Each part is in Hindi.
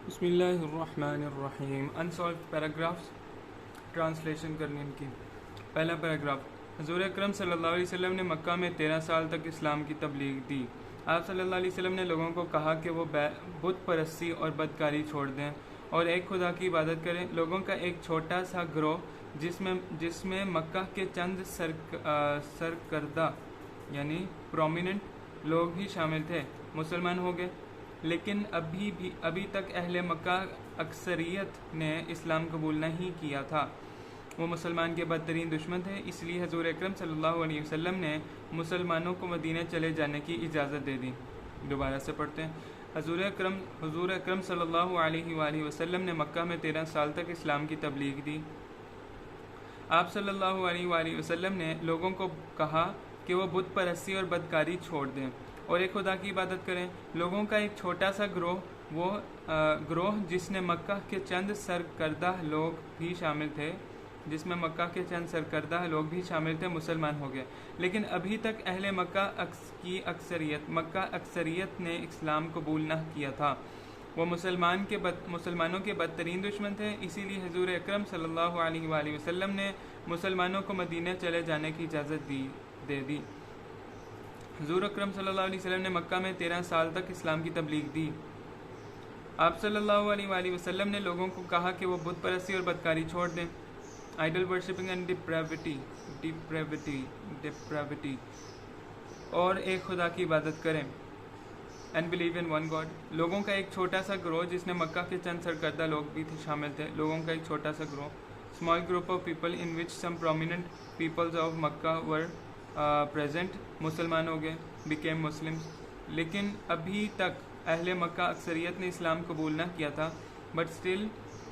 बिस्मिल्लाहिर्रहमानिर्रहीम। अनसॉल्व पैराग्राफ्स, ट्रांसलेशन करनी इनकी। पहला पैराग्राफ। हज़ूर अकरम सल्लल्लाहु अलैहि वसल्लम ने मक्का में 13 साल तक इस्लाम की तबलीग दी। आप सल्लल्लाहु अलैहि वसल्लम ने लोगों को कहा कि वो बुत परस्ती और बदकारी छोड़ दें और एक खुदा की इबादत करें। लोगों का एक छोटा सा ग्रोह जिसमें मक्का के चंद सरकर्दा यानी प्रोमिनेंट लोग ही शामिल थे, मुसलमान हो गए। लेकिन अभी तक अहले मक्का अक्सरियत ने इस्लाम कबूल नहीं किया था। वो मुसलमान के बदतरीन दुश्मन थे। इसलिए हजूर अकरम सल्लल्लाहु अलैहि वसल्लम ने मुसलमानों को मदीने चले जाने की इजाज़त दे दी। दोबारा से पढ़ते हैं। हजूर अकरम सल्लल्लाहु अलैहि वसल्लम ने मक्का में 13 साल तक इस्लाम की तबलीग दी। आप सल्लल्लाहु अलैहि वसल्लम ने लोगों को कहा कि वो बुत परस्ती और बदकारी छोड़ दें और एक खुदा की इबादत करें। लोगों का एक छोटा सा ग्रोह जिसमें मक्का के चंद सरकर्दा लोग भी शामिल थे, मुसलमान हो गए। लेकिन अभी तक अहले मक्का की अक्सरियत ने इस्लाम कबूल न किया था। वो मुसलमानों के बदतरीन दुश्मन थे। इसीलिए हजूर अकरम सल्लल्लाहु अलैहि वसल्लम ने मुसलमानों को मदीने चले जाने की इजाज़त दे दी। हजूर अकरम सल्लल्लाहु अलैहि वसल्लम ने मक्का में 13 साल तक इस्लाम की तबलीग दी। आप सल्लल्लाहु अलैहि वसल्लम ने लोगों को कहा कि वो बुत परस्ती और बदकारी छोड़ दें, आइडल वर्शिपिंग एंड डिप्रेविटी और एक खुदा की इबादत करें, and believe in one God. लोगों का एक छोटा सा ग्रोह जिसमें मक्का के चंद सरकर्दा लोग भी शामिल थे। लोगों का एक छोटा सा ग्रोह, small group of people in which some prominent peoples of Mecca were present, मुसलमान हो गए, बिकेम मुस्लिम्स। लेकिन अभी तक अहले मक्का अक्सरियत ने इस्लाम कबूल न किया था, बट स्टिल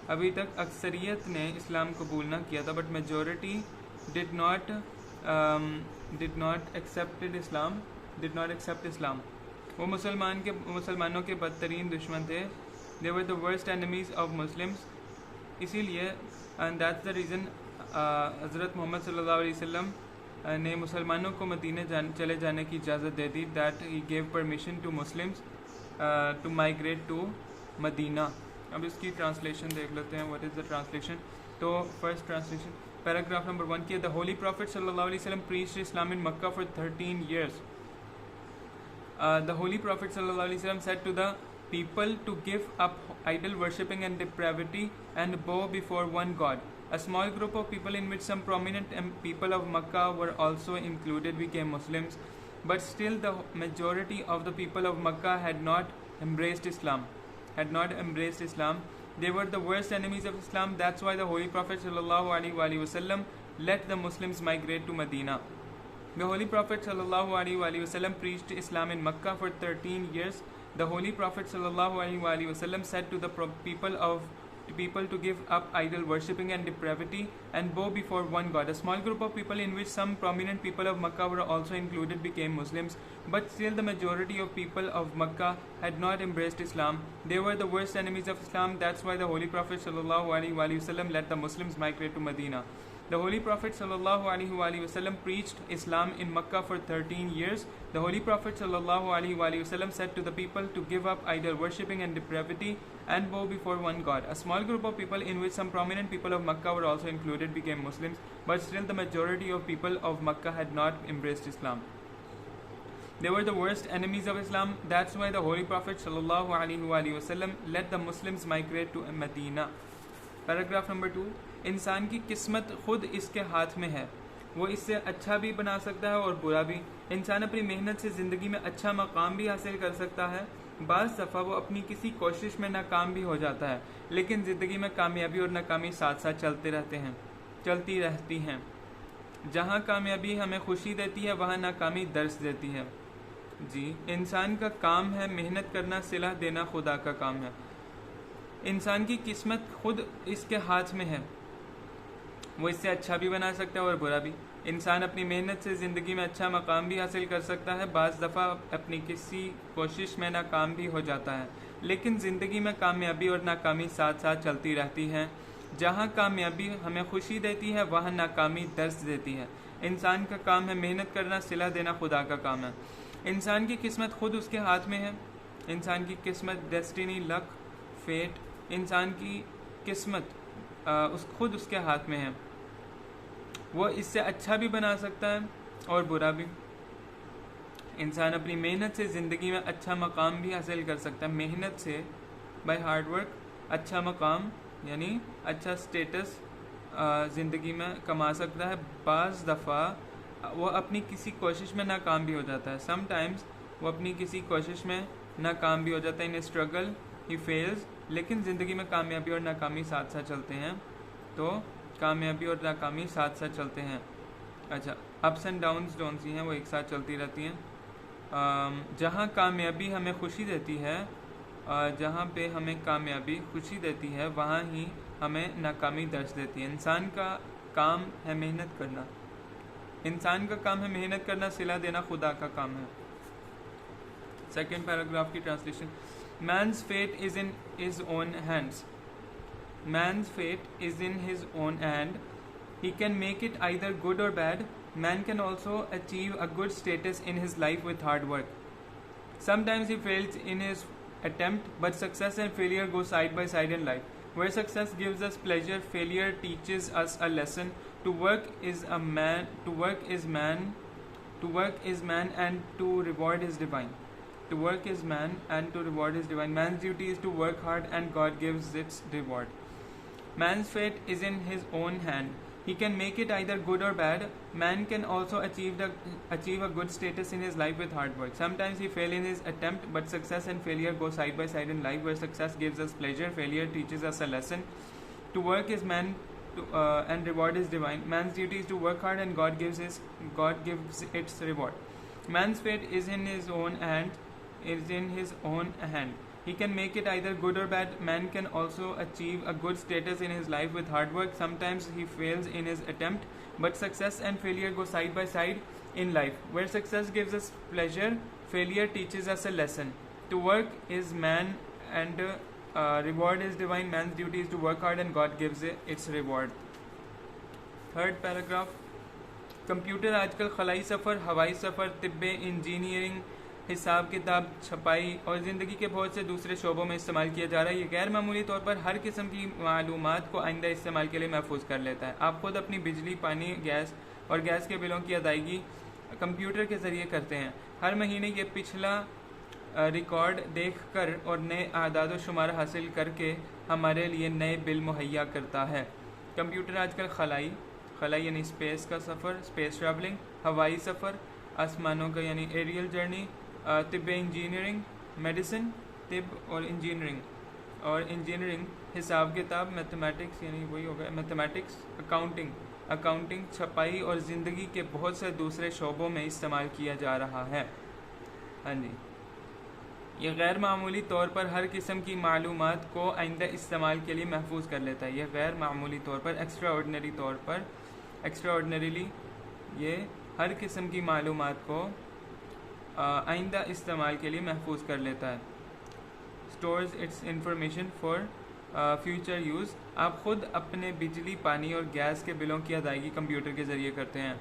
अभी तक अक्सरियत ने इस्लाम कबूल न किया था, but majority did not accept Islam. वो मुसलमानों के बदतरीन दुश्मन थे। They were the worst enemies of Muslims. इसीलिए एंड दैट्स द रीज़न हज़रत मोहम्मद सल्लल्लाहु अलैहि वसल्लम ने मुसलमानों को मदीने चले जाने की इजाज़त दे दी। That he gave permission to Muslims to migrate to Medina. अब इसकी ट्रांसलेशन देख लेते हैं, व्हाट इज़ द ट्रांसलेशन। तो फर्स्ट ट्रांसलेशन, पैराग्राफ नंबर 1 की, द होली प्रॉफिट सल्लल्लाहु अलैहि वसल्लम preached Islam in Mecca for 13 years. The Holy Prophet sallallahu alaihi wasallam said to the people to give up idol worshipping and depravity and bow before one God. A small group of people in which some prominent people of Makkah were also included became Muslims, but still the majority of the people of Makkah had not embraced Islam. They were the worst enemies of Islam. That's why the Holy Prophet sallallahu alaihi wasallam let the Muslims migrate to Medina. The Holy Prophet sallallahu alaihi wasallam preached Islam in Makkah for 13 years. The Holy Prophet sallallahu alaihi wasallam said to the people to give up idol worshipping and depravity and bow before one God. A small group of people in which some prominent people of Makkah were also included became Muslims, but still the majority of people of Makkah had not embraced Islam. They were the worst enemies of Islam. That's why the Holy Prophet sallallahu alaihi wasallam let the Muslims migrate to Medina. The Holy Prophet sallallahu alaihi wasallam preached Islam in Makkah for 13 years. The Holy Prophet sallallahu alaihi wasallam said to the people to give up idol worshipping and depravity and bow before one God. A small group of people in which some prominent people of Makkah were also included became Muslims, but still the majority of people of Makkah had not embraced Islam. They were the worst enemies of Islam. That's why the Holy Prophet sallallahu alaihi wasallam let the Muslims migrate to Medina. Paragraph number 2, इंसान की किस्मत खुद इसके हाथ में है। वो इससे अच्छा भी बना सकता है और बुरा भी। इंसान अपनी मेहनत से ज़िंदगी में अच्छा मकाम भी हासिल कर सकता है। बाज़ दफ़ा वो अपनी किसी कोशिश में नाकाम भी हो जाता है, लेकिन ज़िंदगी में कामयाबी और नाकामी साथ साथ चलती रहती हैं। जहाँ कामयाबी हमें खुशी देती है, वहाँ नाकामी दर्स देती है। जी, इंसान का काम है मेहनत करना, सिला देना खुदा का काम है। इंसान की किस्मत खुद इसके हाथ में है। वो इससे अच्छा भी बना सकता है और बुरा भी। इंसान अपनी मेहनत से ज़िंदगी में अच्छा मकाम भी हासिल कर सकता है। बाज़ दफ़ा अपनी किसी कोशिश में नाकाम भी हो जाता है, लेकिन ज़िंदगी में कामयाबी और नाकामी साथ साथ चलती रहती हैं। जहाँ कामयाबी हमें खुशी देती है, वहाँ नाकामी दर्द देती है। इंसान का काम है मेहनत करना, सिला देना खुदा का काम है। इंसान की किस्मत खुद उसके हाथ में है। इंसान की किस्मत, डेस्टिनी, लक, फेट, इंसान की किस्मत खुद उसके हाथ में है। वो इससे अच्छा भी बना सकता है और बुरा भी। इंसान अपनी मेहनत से ज़िंदगी में अच्छा मकाम भी हासिल कर सकता है। मेहनत से, बाय हार्ड वर्क, अच्छा मकाम यानी अच्छा स्टेटस ज़िंदगी में कमा सकता है। बाज़ दफ़ा वो अपनी किसी कोशिश में नाकाम भी हो जाता है। समटाइम्स वो अपनी किसी कोशिश में नाकाम भी हो जाता है। इन स्ट्रगल ही फेल्स, लेकिन ज़िंदगी में कामयाबी और नाकामी साथ साथ चलते हैं। तो कामयाबी और नाकामी साथ साथ चलते हैं। अच्छा, अप्स एंड डाउन्स जो सी हैं वो एक साथ चलती रहती हैं। जहाँ कामयाबी हमें खुशी देती है, जहाँ पे हमें कामयाबी खुशी देती है, वहाँ ही हमें नाकामी दर्ज देती है। इंसान का काम है मेहनत करना। इंसान का काम है मेहनत करना, सिला देना खुदा का काम है। सेकेंड पैराग्राफ की translation. Man's fate is in his own hands. Man's fate is in his own hand. He can make it either good or bad. Man can also achieve a good status in his life with hard work. Sometimes he fails in his attempt, but success and failure go side by side in life. Where success gives us pleasure, failure teaches us a lesson. To work is man, and to reward is divine. To work is man, and to reward is divine. Man's duty is to work hard, and God gives its reward. Man's fate is in his own hand. He can make it either good or bad. Man can also achieve a good status in his life with hard work. Sometimes he fails in his attempt, but success and failure go side by side in life. Where success gives us pleasure, failure teaches us a lesson. To work is man, and reward is divine. Man's duty is to work hard, and God gives its reward. Man's fate is in his own hand. He can make it either good or bad. Man can also achieve a good status in his life with hard work. Sometimes he fails in his attempt, but success and failure go side by side in life. Where success gives us pleasure, failure teaches us a lesson. To work is man, and reward is divine. Man's duty is to work hard, and God gives its reward. Third paragraph. Computer आजकल खलाई सफ़र, हवाई सफ़र, तिब्बे, इंजीनियरिंग, हिसाब किताब, छपाई और ज़िंदगी के बहुत से दूसरे शोबों में इस्तेमाल किया जा रहा है। ये गैर मामूली तौर पर हर किस्म की मालूमात को आइंदा इस्तेमाल के लिए महफूज कर लेता है। आप खुद अपनी बिजली, पानी, गैस और गैस के बिलों की अदायगी कंप्यूटर के ज़रिए करते हैं। हर महीने ये पिछला रिकॉर्ड देख कर और नए आदाद व शुमार हासिल करके हमारे लिए नए बिल मुहैया करता है। कंप्यूटर आजकल खलाई यानी स्पेस का सफ़र, स्पेस ट्रैवलिंग, हवाई सफ़र, आसमानों का यानी एरियल जर्नी, तिब इंजीनियरिंग, मेडिसिन, तिब और इंजीनियरिंग, हिसाब किताब, मैथमेटिक्स यानी वही हो गया मैथमेटिक्स, अकाउंटिंग, छपाई और ज़िंदगी के बहुत से दूसरे शोबों में इस्तेमाल किया जा रहा है। हाँ जी, यह गैर मामूली तौर पर हर किस्म की मालूमात को आइंदा इस्तेमाल के लिए महफूज कर लेता है। यह गैर मामूली तौर पर एक्स्ट्राऑर्डिनरीली ये हर किस्म की मालूमात को आइंदा इस्तेमाल के लिए महफूज कर लेता है। Stores it's information for future use. आप ख़ुद अपने बिजली, पानी और गैस के बिलों की अदायगी कंप्यूटर के ज़रिए करते हैं।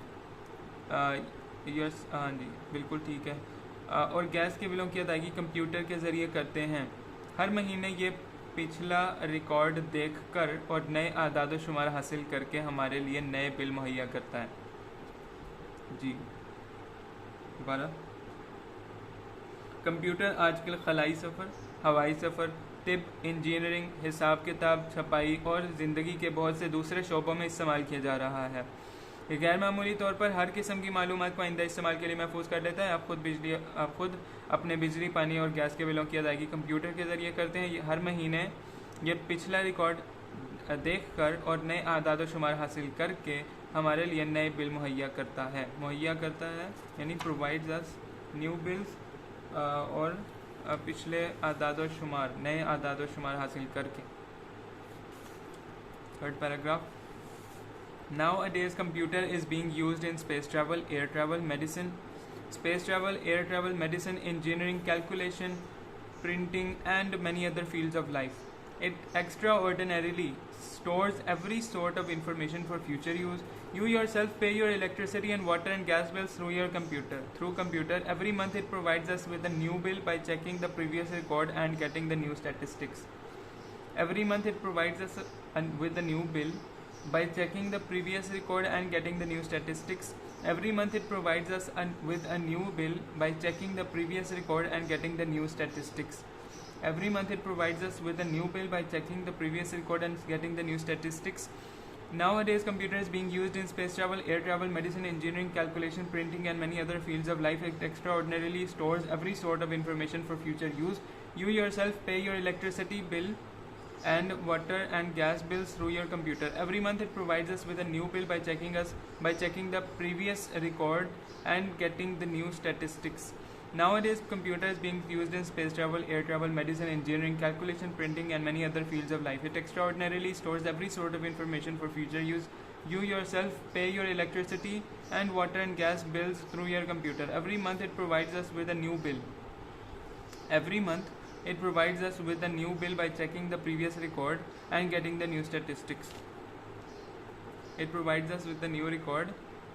यस, हाँ जी, बिल्कुल ठीक है। और गैस के बिलों की अदायगी कंप्यूटर के ज़रिए करते हैं। हर महीने ये पिछला रिकॉर्ड देखकर और नए आदाद व शुमार हासिल करके हमारे लिए नए बिल मुहैया करता है। जी, दोबारा। कंप्यूटर आजकल खलाई सफ़र, हवाई सफ़र, तिब, इंजीनियरिंग, हिसाब किताब, छपाई और ज़िंदगी के बहुत से दूसरे शोबों में इस्तेमाल किया जा रहा है। ये गैर मामूली तौर पर हर किस्म की मालूमात को आइंदा इस्तेमाल के लिए महफूज कर लेता है। आप खुद अपने बिजली, पानी और गैस के बिलों की अदायगी कंप्यूटर के ज़रिए करते हैं। हर महीने ये पिछला रिकॉर्ड देखकर और नए आदाद व शुमार हासिल करके हमारे लिए नए बिल मुहैया करता है यानी प्रोवाइड्स अस न्यू बिल्स, और पिछले आदाद व शुमार, नए आदाद व शुमार हासिल करके। Third paragraph. Nowadays, computer is being used in space travel, air travel, medicine, engineering, calculation, printing, and many other fields of life. It extraordinarily stores every sort of information for future use. You yourself pay your electricity and water and gas bills through your computer. Every month it provides us with a new bill by checking the previous record and getting the new statistics. Every month it provides us with a new bill by checking the previous record and getting the new statistics. Every month it provides us with a new bill by checking the previous record and getting the new statistics. Every month it provides us with a new bill by checking the previous record and getting the new statistics. Nowadays, computer is being used in space travel, air travel, medicine, engineering, calculation, printing, and many other fields of life. It extraordinarily stores every sort of information for future use. You yourself pay your electricity bill and water and gas bills through your computer. Every month it provides us with a new bill by checking the previous record and getting the new statistics. Nowadays, computer is being used in space travel, air travel, medicine, engineering, calculation, printing, and many other fields of life. It extraordinarily stores every sort of information for future use. You yourself pay your electricity and water and gas bills through your computer. Every month it provides us with a new bill. Every month it provides us with a new bill by checking the previous record and getting the new statistics. It provides us with the new record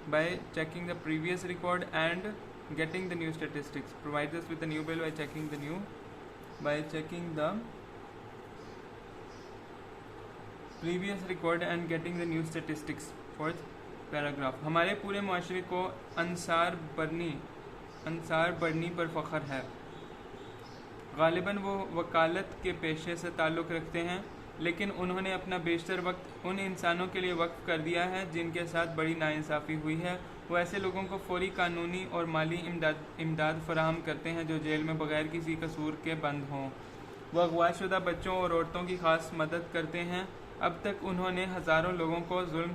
by checking the previous record and getting the new statistics. Provides us with the new bill by checking the previous record and getting the new statistics. Fourth paragraph. हमारे पूरे मुआशरे को अंसार बरनी पर फ़ख्र है. गालिबन वो वकालत के पेशे से ताल्लुक़ रखते हैं, लेकिन उन्होंने अपना बेशतर वक्त उन इंसानों के लिए वक्फ कर दिया है जिनके साथ बड़ी नाइंसाफ़ी हुई है. वो ऐसे लोगों को फौरी कानूनी और माली इमदाद फराहम करते हैं जो जेल में बगैर किसी कसूर के बंद हों. वो अगवाशुदा बच्चों और औरतों की ख़ास मदद करते हैं. अब तक उन्होंने हज़ारों लोगों को जुल्म,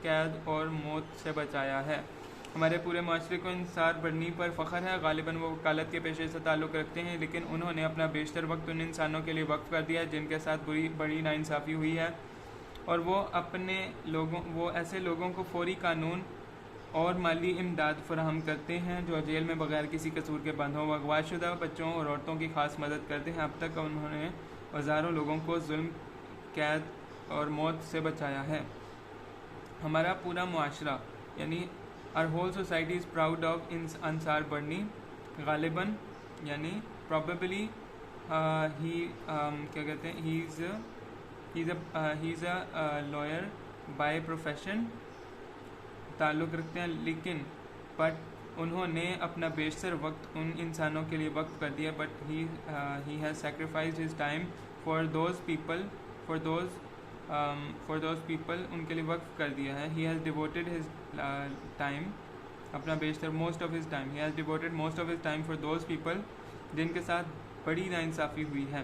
कैद और मौत से बचाया है. हमारे पूरे माशरे को इंसार बरनी पर फ़ख्र है. गालिबन वो वकालत के पेशे से ताल्लुक़ रखते हैं, लेकिन उन्होंने अपना बेशतर वक्त उन इंसानों के लिए वक्फ कर दिया है जिनके साथ बड़ी नाइंसाफ़ी हुई है. और वो ऐसे लोगों को फौरी कानून और माली इमदाद फराहम करते हैं जो जेल में बगैर किसी कसूर के बंद हों. अगवाशुदा बच्चों और औरतों की ख़ास मदद करते हैं. अब तक उन्होंने हज़ारों लोगों को जुल्म, कैद और मौत से बचाया है. हमारा पूरा मुआशरा यानी Our whole society is proud of Ansar Barni. गालिबन यानी probably क्या कहते हैं, he's a lawyer by profession, ताल्लुक़ रखते हैं, लेकिन बट उन्होंने अपना बेशतर वक्त उन इंसानों के लिए वक्त कर दिया. But he has sacrificed his time for those people उनके लिए वक्फ कर दिया है. He has devoted his time, अपना बेशतर most of his time, he has devoted most of his time for those people जिनके साथ बड़ी नाइंसाफ़ी हुई है,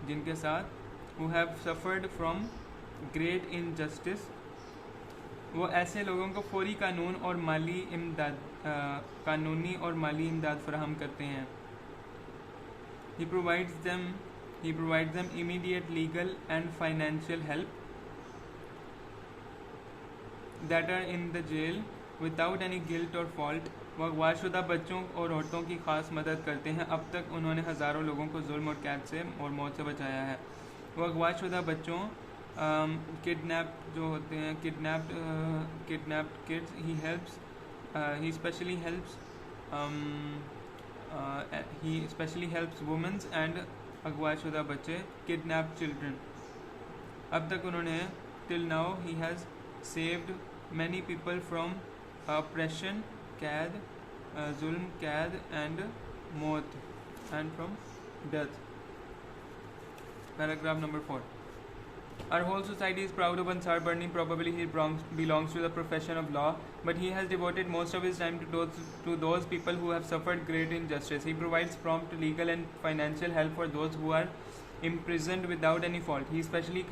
जिनके साथ who have suffered from great injustice. वो ऐसे लोगों को फौरी कानूनी और माली इमदाद फराहम करते हैं. He provides them immediate legal and financial help that are in the jail without any guilt or fault. वो अगवाशुदा बच्चों और औरतों की ख़ास मदद करते हैं. अब तक उन्होंने हज़ारों लोगों को जुल्म और कैद से और मौत से बचाया है. वो अगवाशुदा बच्चों किडनैप्ड जो होते हैं, kidnapped kids, he specially helps women and अगवाशुदा बच्चे, किडनैप्ड चिल्ड्रन. अब तक उन्होंने till now he has saved many people from oppression, कैद, जुल्म, कैद and मौत, and from death. Paragraph number 4. Our whole society is proud of Ansar Barni. Probably he belongs to the profession of law, but he has devoted most of his time to those people who have suffered great injustice. He provides prompt legal and financial help for those who are imprisoned without any fault. He especially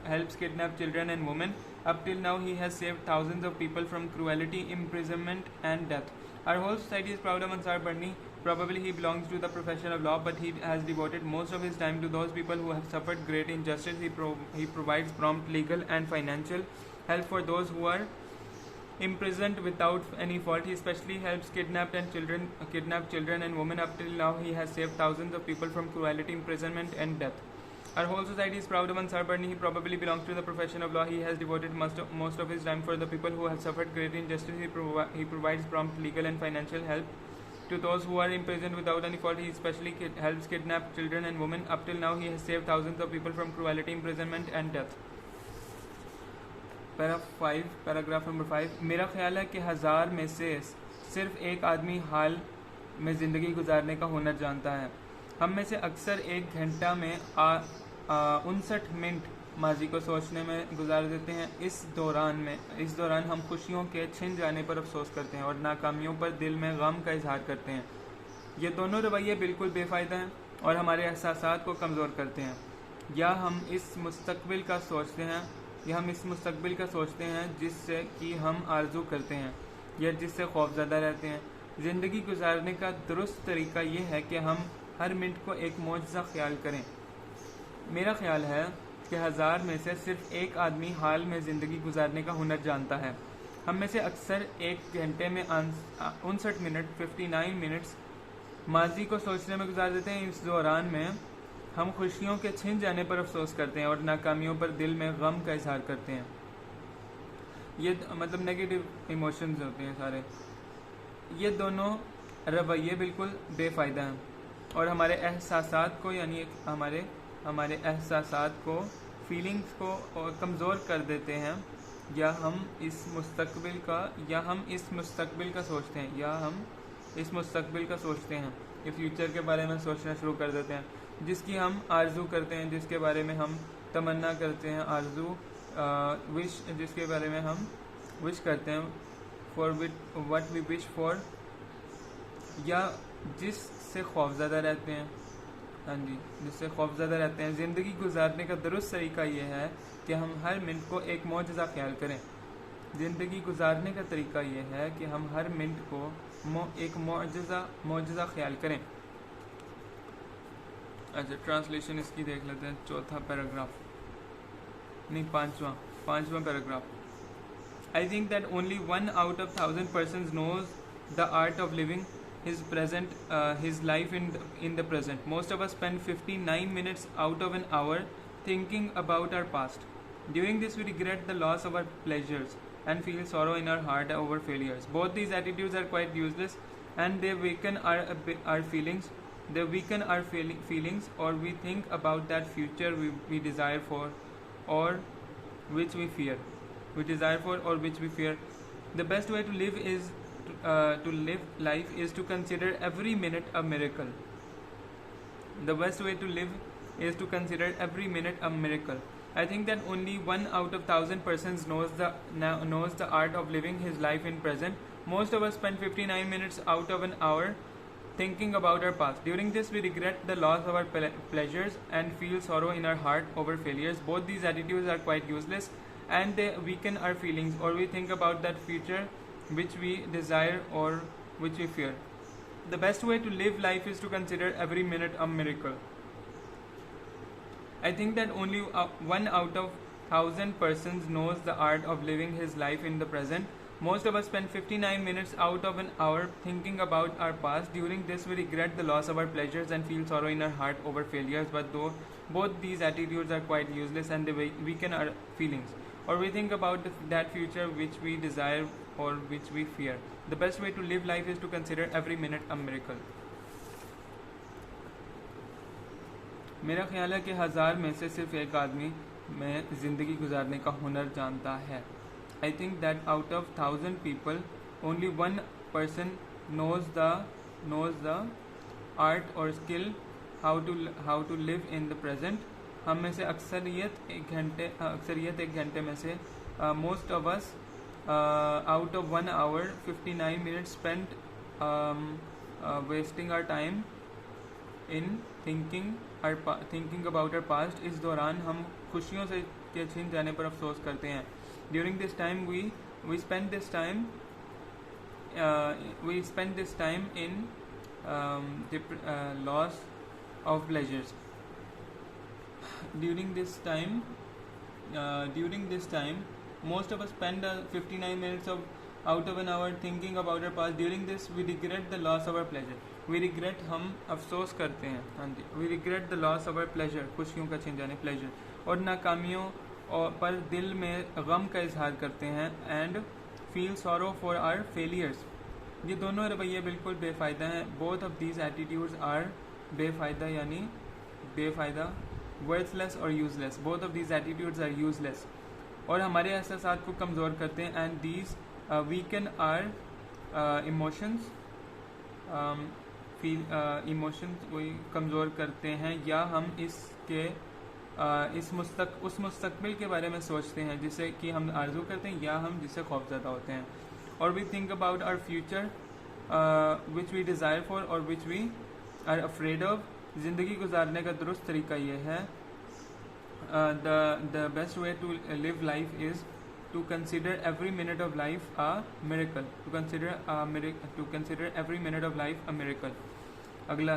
helps kidnap children and women. Up till now, he has saved thousands of people from cruelty, imprisonment, and death. Our whole society is proud of Ansar Barni. Probably he belongs to the profession of law, but he has devoted most of his time to those people who have suffered great injustice. He provides prompt legal and financial help for those who are imprisoned without any fault. He especially helps kidnapped children and women. Up till now, he has saved thousands of people from cruelty, imprisonment, and death. Our whole society is proud of Ansar Barni. He probably belongs to the profession of law. He has devoted most of his time for the people who have suffered great injustice. He provides prompt legal and financial help to those who are imprisoned without any fault. He especially helps kidnapped children and women. Up till now he has saved thousands of people from cruelty, imprisonment and death. Paragraph number 5. मेरा ख्याल है कि 1000 में से सिर्फ एक आदमी हाल में ज़िंदगी गुजारने का हुनर जानता है. हम में से अक्सर 1 घंटा में 59 मिनट माजी को सोचने में गुजार देते हैं. इस दौरान हम खुशियों के छिन जाने पर अफसोस करते हैं और नाकामियों पर दिल में गम का इजहार करते हैं. ये दोनों रवैये बिल्कुल बेफ़ायदा हैं और हमारे एहसासात को कमज़ोर करते हैं. या हम इस मुस्तकबिल का सोचते हैं जिससे कि हम आरजू करते हैं या जिससे खौफज़दा रहते हैं. ज़िंदगी गुजारने का दुरुस्त तरीका ये है कि हम हर मिनट को एक मौजज़ा ख्याल करें. मेरा ख्याल है कि 1000 में से सिर्फ एक आदमी हाल में ज़िंदगी गुजारने का हुनर जानता है. हम में से अक्सर 1 घंटे में 59 मिनट 59 मिनट्स माजी को सोचने में गुजार देते हैं. इस दौरान में हम खुशियों के छिन जाने पर अफसोस करते हैं और नाकामियों पर दिल में गम का इजहार करते हैं. ये मतलब नेगेटिव इमोशंस होते हैं सारे. ये दोनों रवैये बिल्कुल बेफ़ायदा हैं और हमारे एहसासात को यानी हमारे एहसासात को फीलिंग्स को और कमज़ोर कर देते हैं. या हम इस मुस्तकबिल का सोचते हैं ये फ्यूचर के बारे में सोचना शुरू कर देते हैं जिसकी हम आरजू करते हैं, जिसके बारे में हम तमन्ना करते हैं, जिसके बारे में हम विश करते हैं, for what we wish for, या जिससे खौफज़दा रहते हैं. हाँ जी, जिससे खौफज़दा रहते हैं. ज़िंदगी गुजारने का दुरुस्त तरीका ये है कि हम हर मिनट को एक मौजज़ा ख्याल करें. ज़िंदगी गुजारने का तरीका ये है कि हम हर मिनट को एक मौजज़ा ख्याल करें. अच्छा, ट्रांसलेशन इसकी देख लेते हैं. चौथा पैराग्राफ नहीं, पांचवा paragraph. I think that only 1 out of 1000 persons knows the art of living his life in the present. Most of us spend 59 minutes out of an hour thinking about our past. During this, we regret the loss of our pleasures and feel sorrow in our heart over failures. Both these attitudes are quite useless and they weaken our feelings. They weaken our feelings, or we think about that future we desire for or which we fear. The best way to live life is to consider every minute a miracle. I think that only 1 out of 1000 persons knows the art of living his life in present. Most of us spend 59 minutes out of an hour thinking about our past. During this, we regret the loss of our pleasures and feel sorrow in our heart over failures. Both these attitudes are quite useless and they weaken our feelings, or we think about that future which we desire or which we fear. The best way to live life is to consider every minute a miracle. I think that only 1 out of 1000 persons knows the art of living his life in the present. Most of us spend 59 minutes out of an hour thinking about our past. During this, we regret the loss of our pleasures and feel sorrow in our heart over failures. But both these attitudes are quite useless and they weaken our feelings, or we think about that future which we desire or which we fear. The best way to live life is to consider every minute a miracle. मेरा ख्याल है कि 1000 में से सिर्फ एक आदमी में ज़िंदगी गुजारने का हुनर जानता है. I think that out of 1000 people, only 1 person knows the art or skill how to live in the present. हम में से अक्सरियत एक घंटे में से most of us out of 1 hour 59 minutes spent wasting our time in thinking about our past. इस दौरान हम खुशियों से के छिन जाने पर अफसोस करते हैं. During this time we spend this time in loss of pleasures. During this time most of us spend 59 minutes out of an hour thinking about our past. During this, we regret the loss of our pleasure. We regret, हम अफसोस करते हैं. हाँ जी, we regret the loss of our pleasure, खुशियों का छिन जाने, pleasure, और नाकामियों पर दिल में गम का इजहार करते हैं. and feel sorrow for our failures, ये दोनों रवैये बिल्कुल बेफ़ायदा हैं. Both of these attitudes are बेफ़ायदा यानी बेफ़ायदा, वर्थलेस और useless. Both of these attitudes are useless और हमारे एहसासात को कमज़ोर करते हैं. And these weaken our emotions, emotions वही कमज़ोर करते हैं, या हम इसके उस मुस्तकबिल के बारे में सोचते हैं जिसे कि हम आरजू करते हैं या हम जिससे खौफज़दा होते हैं. और we think about our future which we desire for और which we are afraid of. ज़िंदगी गुजारने का दुरुस्त तरीका ये है, the best way to live life is to consider every minute of life a miracle. To consider every minute of life a miracle. अगला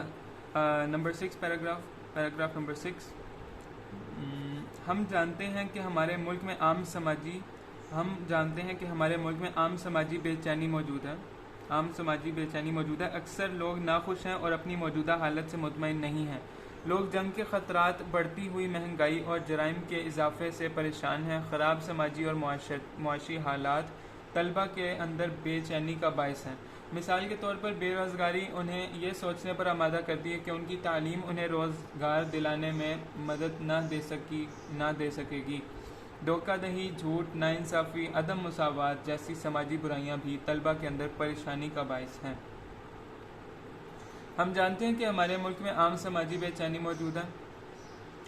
नंबर 6 पैराग्राफ नंबर 6. हम जानते हैं कि हमारे मुल्क में आम समाजी बेचैनी मौजूद है. अक्सर लोग नाखुश हैं और अपनी मौजूदा हालत से मुतमईन नहीं हैं. लोग जंग के ख़तरात, बढ़ती हुई महंगाई और जराइम के इजाफे से परेशान हैं. ख़राब समाजी और मुआशी हालात तलबा के अंदर बेचैनी का बायस हैं. मिसाल के तौर पर बेरोज़गारी उन्हें ये सोचने पर आमादा करती है कि उनकी तालीम उन्हें रोज़गार दिलाने में मदद ना दे सकेगी. धोखाधड़ी, झूठ, नाइंसाफ़ी, अदम मुसावात जैसी समाजी बुराइयां भी तलबा के अंदर परेशानी का बायस हैं. हम जानते हैं कि हमारे मुल्क में आम समाजी बेचैनी मौजूद है.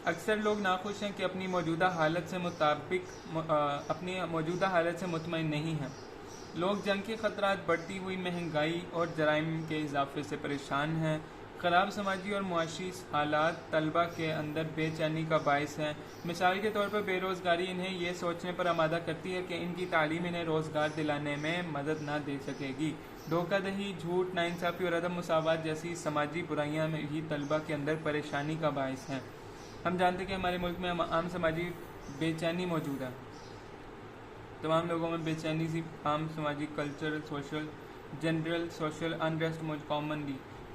अक्सर लोग नाखुश हैं कि अपनी मौजूदा हालत से मुतमईन नहीं हैं. लोग जंग के ख़तरात, बढ़ती हुई महंगाई और जराइम के इजाफे से परेशान हैं. ख़राब समाजी और मुआशी हालात तलबा के अंदर बेचैनी का बायस हैं. मिसाल के तौर पर बेरोज़गारी इन्हें यह सोचने पर आमादा करती है कि इनकी तालीम इन्हें रोज़गार दिलाने में मदद ना दे सकेगी. धोखाधड़ी, झूठ, नाइंसाफ़ी और अदम मुसावात जैसी समाजी बुराइयां में ही तलबा के अंदर परेशानी का बायस हैं. हम जानते हैं कि हमारे मुल्क में आम समाजी बेचैनी मौजूद है. तमाम लोगों में बेचैनी सी आम समाजी cultural social general social unrest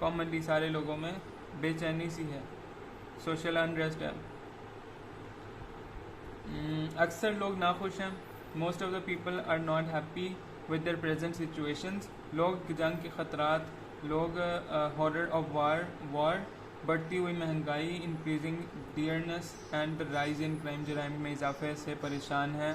commonly सारे लोगों में बेचैनी सी है, सोशल अनरेस्ट है. अक्सर लोग नाखुश हैं. Most of the people are not happy with their present situations. लोग जंग के ख़तरात, लोग हॉरर ऑफ वार, बढ़ती हुई महंगाई, increasing dearness and the rise in crime, जराइम में इजाफे से परेशान हैं.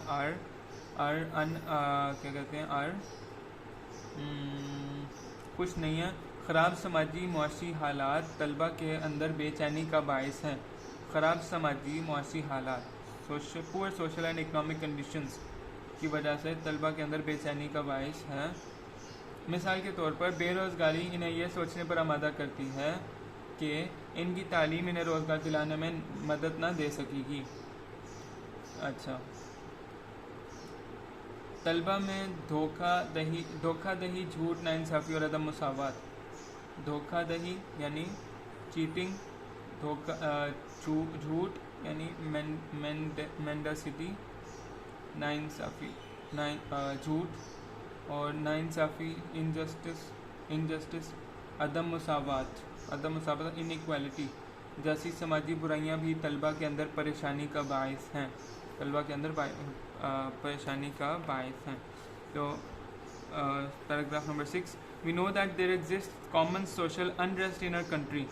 खुश नहीं है. ख़राब समाजी मुआशी हालात तलबा के अंदर बेचैनी का बायस हैं. ख़राब समाजी मुआशी हालात, poor social and economic conditions की वजह से तलबा के अंदर बेचैनी का बायस है. मिसाल के तौर पर बेरोज़गारी इन्हें यह सोचने पर आमादा करती है कि इनकी तालीम इन्हें रोज़गार दिलाने में मदद ना दे सकेगी. अच्छा, तलबा में धोखाधड़ी, झूठ, नाइंसाफ़ी और अदम मुसावात. धोखाधड़ी यानी चीटिंग, झूठ यानी मेंडासिटी, झूठ और नाइंसाफ़ी इनजस्टिस, अदम मुसावात इनइक्वालिटी जैसी समाजी बुराइयां भी तलबा के अंदर परेशानी का बायस हैं. परेशानी का बायस हैं. तो paragraph number 6. We know that there exists common social unrest in our country.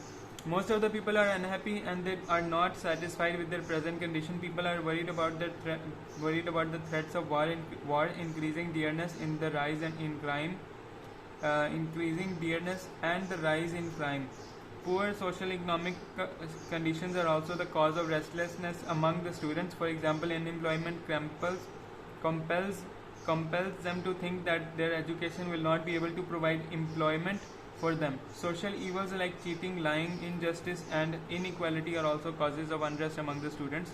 Most of the people are unhappy and they are not satisfied with their present condition. People are worried about the threats of war, increasing dearness and the rise in crime. Poor social economic conditions are also the cause of restlessness among the students. For example, unemployment compels them to think that their education will not be able to provide employment for them. Social evils like cheating, lying, injustice and inequality are also causes of unrest among the students.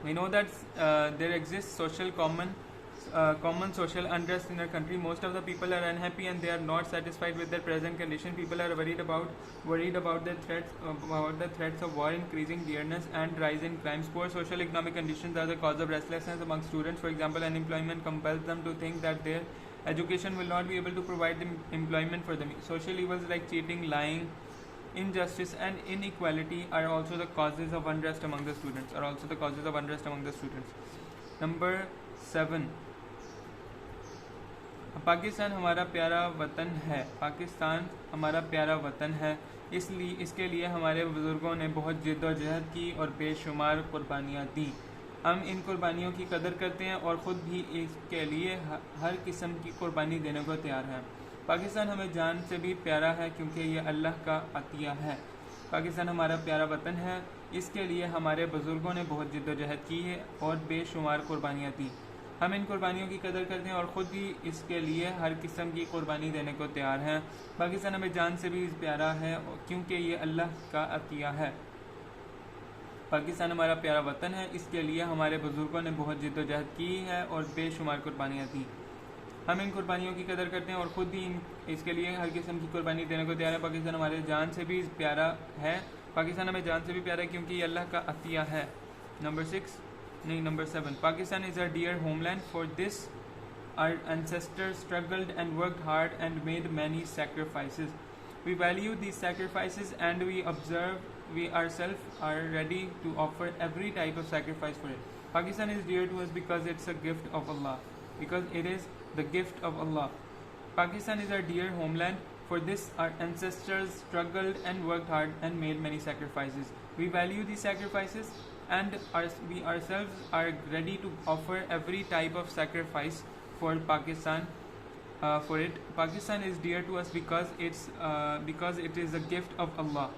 We know that there exists common social unrest in our country. Most of the people are unhappy and they are not satisfied with their present condition. People are worried about the threats of war, increasing dearness and rise in crimes. Poor social economic conditions are the cause of restlessness among students. For example, unemployment compels them to think that their education will not be able to provide them employment for them. Social evils like cheating, lying, injustice and inequality are also the causes of unrest among the students. Number 7. Pakistan हमारा प्यारा वतन है, पाकिस्तान हमारा प्यारा वतन है, इसलिए इसके लिए हमारे बुज़ुर्गों ने बहुत जिद्दोजहद की और बेशुमार कुर्बानियाँ दी। हम इन कुर्बानियों की कदर करते हैं और ख़ुद भी इसके लिए हर किस्म की कुर्बानी देने को तैयार हैं। पाकिस्तान हमें जान से भी प्यारा है क्योंकि ये अल्लाह का अतिया है। पाकिस्तान हमारा प्यारा वतन है, इसके लिए हमारे बुज़ुर्गों ने बहुत जिद्दोजहद की है और बेशुमार कुर्बानियाँ दी। हम इन कुर्बानियों की कदर करते हैं और ख़ुद भी इसके लिए हर किस्म की कुर्बानी देने को तैयार हैं। पाकिस्तान हमें जान से भी प्यारा है क्योंकि ये अल्लाह का अतिया है। पाकिस्तान हमारा प्यारा वतन है, इसके लिए हमारे बुज़ुर्गों ने बहुत जिद्दोजहद की है और बेशुमार कुर्बानियाँ दी। हम इन कुर्बानियों की कदर करते हैं और ख़ुद भी इसके लिए हर किस्म की कुर्बानी देने को तैयार है। पाकिस्तान हमारे जान से भी प्यारा है, पाकिस्तान हमें जान से भी प्यारा है क्योंकि ये अल्लाह का अतिया है। Number 7. Pakistan is our dear homeland. For this, our ancestors struggled and worked hard and made many sacrifices. We value these sacrifices and we ourselves are ready to offer every type of sacrifice for it. Pakistan is dear to us because it's a gift of Allah. Because it is the gift of Allah. Pakistan is our dear homeland. For this, our ancestors struggled and worked hard and made many sacrifices. We value these sacrifices and we ourselves are ready to offer every type of sacrifice for Pakistan. For it, Pakistan is dear to us because it is a gift of Allah.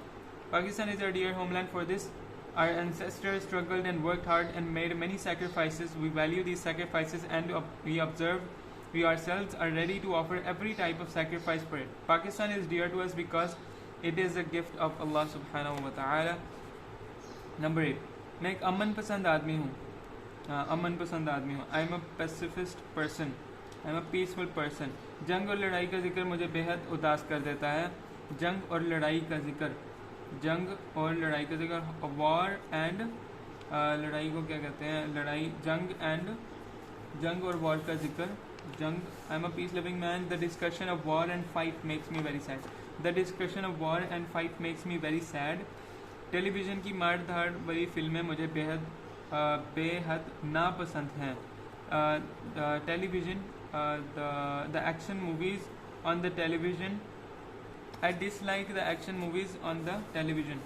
Pakistan is our dear homeland. For this, our ancestors struggled and worked hard and made many sacrifices. We value these sacrifices and we ourselves are ready to offer every type of sacrifice for it. Pakistan is dear to us because it is a gift of Allah subhanahu wa ta'ala. Number 8. मैं एक अमन पसंद आदमी हूँ, अमन पसंद आदमी हूँ। आई am a pacifist person, I am a peaceful person. जंग और लड़ाई का जिक्र मुझे बेहद उदास कर देता है। जंग और लड़ाई का जिक्र, जंग और लड़ाई का जिक्र, वॉर एंड लड़ाई को क्या कहते हैं, लड़ाई, जंग और वॉर का जिक्र, जंग। I am a peace living man. The discussion of war and fight makes me very sad. The discussion of war and fight makes me very sad. Television की मार धाड़ वाली फिल्में मुझे बेहद नापसंद हैं। Television, the action movies on the television, I dislike the action movies on the television.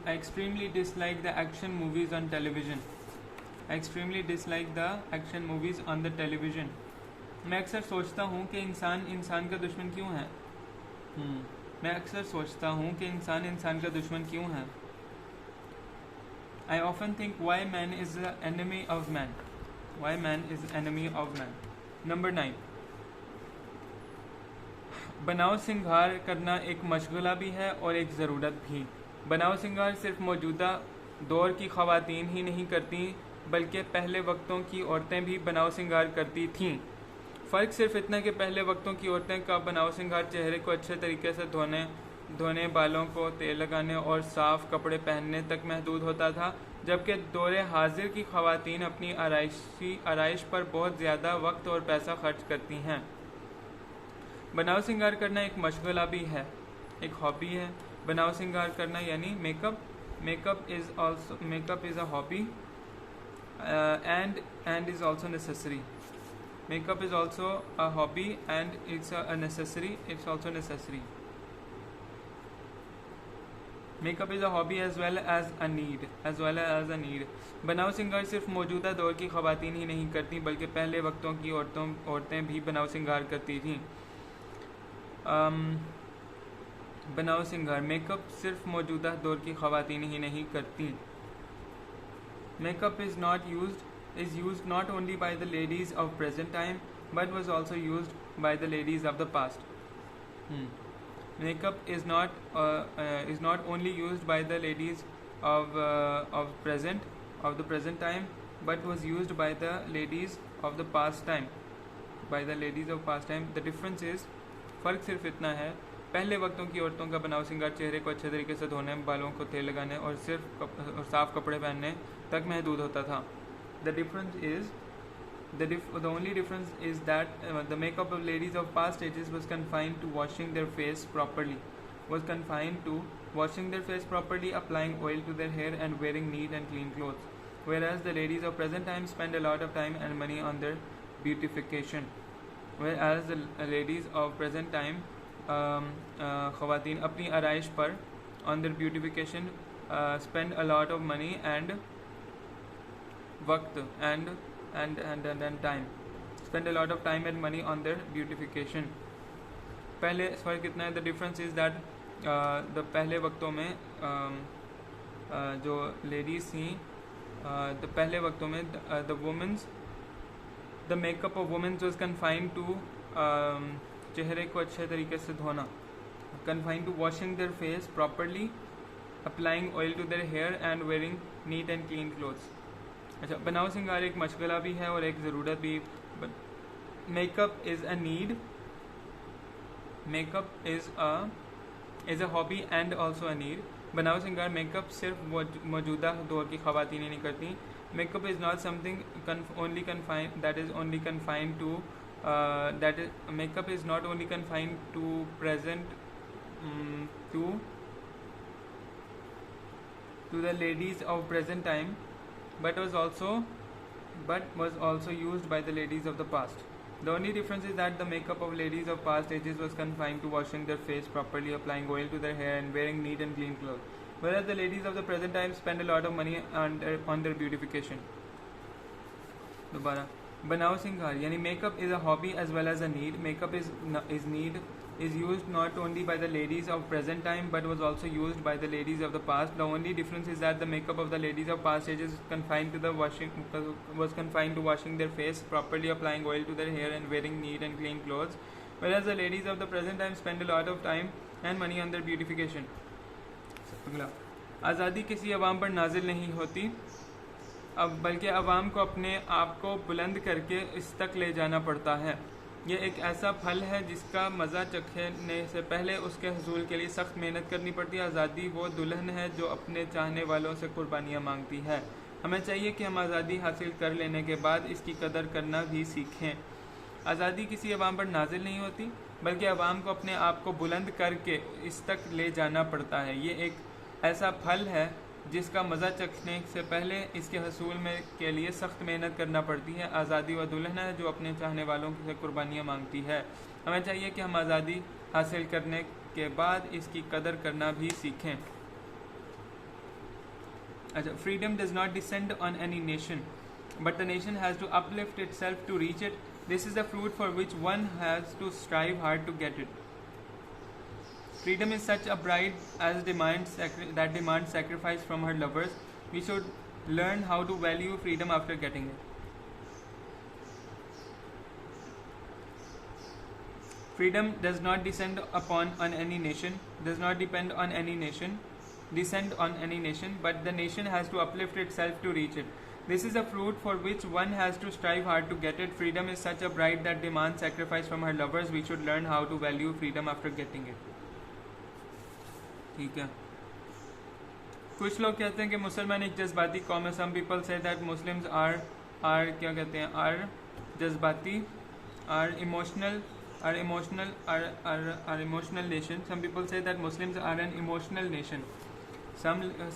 I extremely dislike the action movies on television. I extremely dislike the action movies on the television. मैं अक्सर सोचता हूँ कि इंसान का दुश्मन क्यों है। मैं अक्सर सोचता हूँ कि इंसान का दुश्मन क्यों है। I often think why man is the enemy of man. Why man is the enemy of man. Number 9. बनाव सिंगार करना एक मशगला भी है और एक ज़रूरत भी। बनाव सिंगार सिर्फ मौजूदा दौर की ख़वातीन ही नहीं करती बल्कि पहले वक्तों की औरतें भी बनाव सिंगार करती थीं। फ़र्क सिर्फ इतना कि पहले वक्तों की औरतें का बनाव सिंगार चेहरे को अच्छे तरीके से धोने, बालों को तेल लगाने और साफ़ कपड़े पहनने तक महदूद होता था, जबकि दौरे हाजिर की ख़वातीन अपनी आराइश पर बहुत ज़्यादा वक्त और पैसा खर्च करती हैं। बनाव सिंगार करना एक मशगला भी है, एक हॉबी है। बनाव सिंगार करना यानी makeup is a hobby and is also necessary. Makeup is also a hobby and it's a necessary. It's also necessary. Makeup is a hobby as well as a need. बनाव सिंगार सिर्फ मौजूदा दौर की ख़वातीन ही नहीं करती बल्कि पहले वक्तों की औरतें भी बनाव सिंगार करती थीं। बनाव सिंगार, मेकअप सिर्फ मौजूदा दौर की ख़वातीन ही नहीं करती। Makeup is used not only by the ladies of present time but was also used by the ladies of the past. Makeup is not only used by the ladies of the present time but was used by the ladies of the past time. The difference is, फ़र्क सिर्फ इतना है, पहले वक्तों की औरतों का बनाव सिंगार चेहरे को अच्छे तरीके से धोने, बालों को तेल लगाने और साफ़ कपड़े पहनने तक महदूद होता था। The only difference is that the makeup of ladies of past ages was confined to washing their face properly, applying oil to their hair and wearing neat and clean clothes. whereas the ladies of present time spend a lot of time and money on their beautification. Whereas the ladies of present time ख़वातीन अपनी आराइश पर on their beautification spend a lot of money and वक्त and time, spend a lot of time and money on their beautification. पहले फर्क कितना है? The difference is that the पहले वक्तों में जो लेडीज़ थी, the पहले वक्तों में the makeup of women was confined to चेहरे को अच्छे तरीके से धोना, confined to washing their face properly, applying oil to their hair and wearing neat and clean clothes. अच्छा, बनाव सिंगार एक मशगला भी है और एक ज़रूरत भी. Makeup is a need, makeup is a hobby and also a need. बनाव सिंगार मेकअप सिर्फ मौजूदा दौर की ख़वातीन नहीं करती. Makeup is not something only confined that is only confined to makeup is not only confined to present to the ladies of present time, but was also used by the ladies of the past. The only difference is that the makeup of ladies of past ages was confined to washing their face properly, applying oil to their hair and wearing neat and clean clothes, whereas the ladies of the present time spend a lot of money on their beautification. दोबारा बनाव सिंगार यानी makeup is a hobby as well as a need. Makeup is used not only by the ladies of present time but was also used by the ladies of the past. The only difference is that the makeup of the ladies of past ages was confined to washing their face properly, applying oil to their hair and wearing neat and clean clothes, whereas the ladies of the present time spend a lot of time and money on their beautification. अगला, आज़ादी किसी अवाम पर नाजिल नहीं होती, अब बल्कि अवाम को अपने आप को बुलंद करके इस तक ले जाना पड़ता है. ये एक ऐसा फल है जिसका मज़ा चखने से पहले उसके हसूल के लिए सख्त मेहनत करनी पड़ती है. आज़ादी वो दुल्हन है जो अपने चाहने वालों से कुर्बानियाँ मांगती है. हमें चाहिए कि हम आज़ादी हासिल कर लेने के बाद इसकी कदर करना भी सीखें. आज़ादी किसी अवाम पर नाजिल नहीं होती बल्कि अवाम को अपने आप को बुलंद करके इस तक ले जाना पड़ता है. ये एक ऐसा फल है जिसका मज़ा चखने से पहले इसके हसूल में के लिए सख्त मेहनत करना पड़ती है. आज़ादी वह दुल्हन है जो अपने चाहने वालों से कुर्बानियाँ मांगती है. हमें चाहिए कि हम आज़ादी हासिल करने के बाद इसकी कदर करना भी सीखें. अच्छा, freedom does not descend on any nation but the nation has to uplift itself to reach it. This is the fruit for which one has to strive hard to get it. Freedom is such a bride as demands sacrifice from her lovers. We should learn how to value freedom after getting it. Freedom does not descend on any nation, but the nation has to uplift itself to reach it. This is a fruit for which one has to strive hard to get it. Freedom is such a bride that demands sacrifice from her lovers. We should learn how to value freedom after getting it. ठीक है. कुछ लोग कहते हैं कि मुसलमान एक जज्बाती कौम है. Some people say that Muslims are क्या कहते हैं, आर जज्बाती, are emotional nation. Some people say that Muslims are an emotional nation.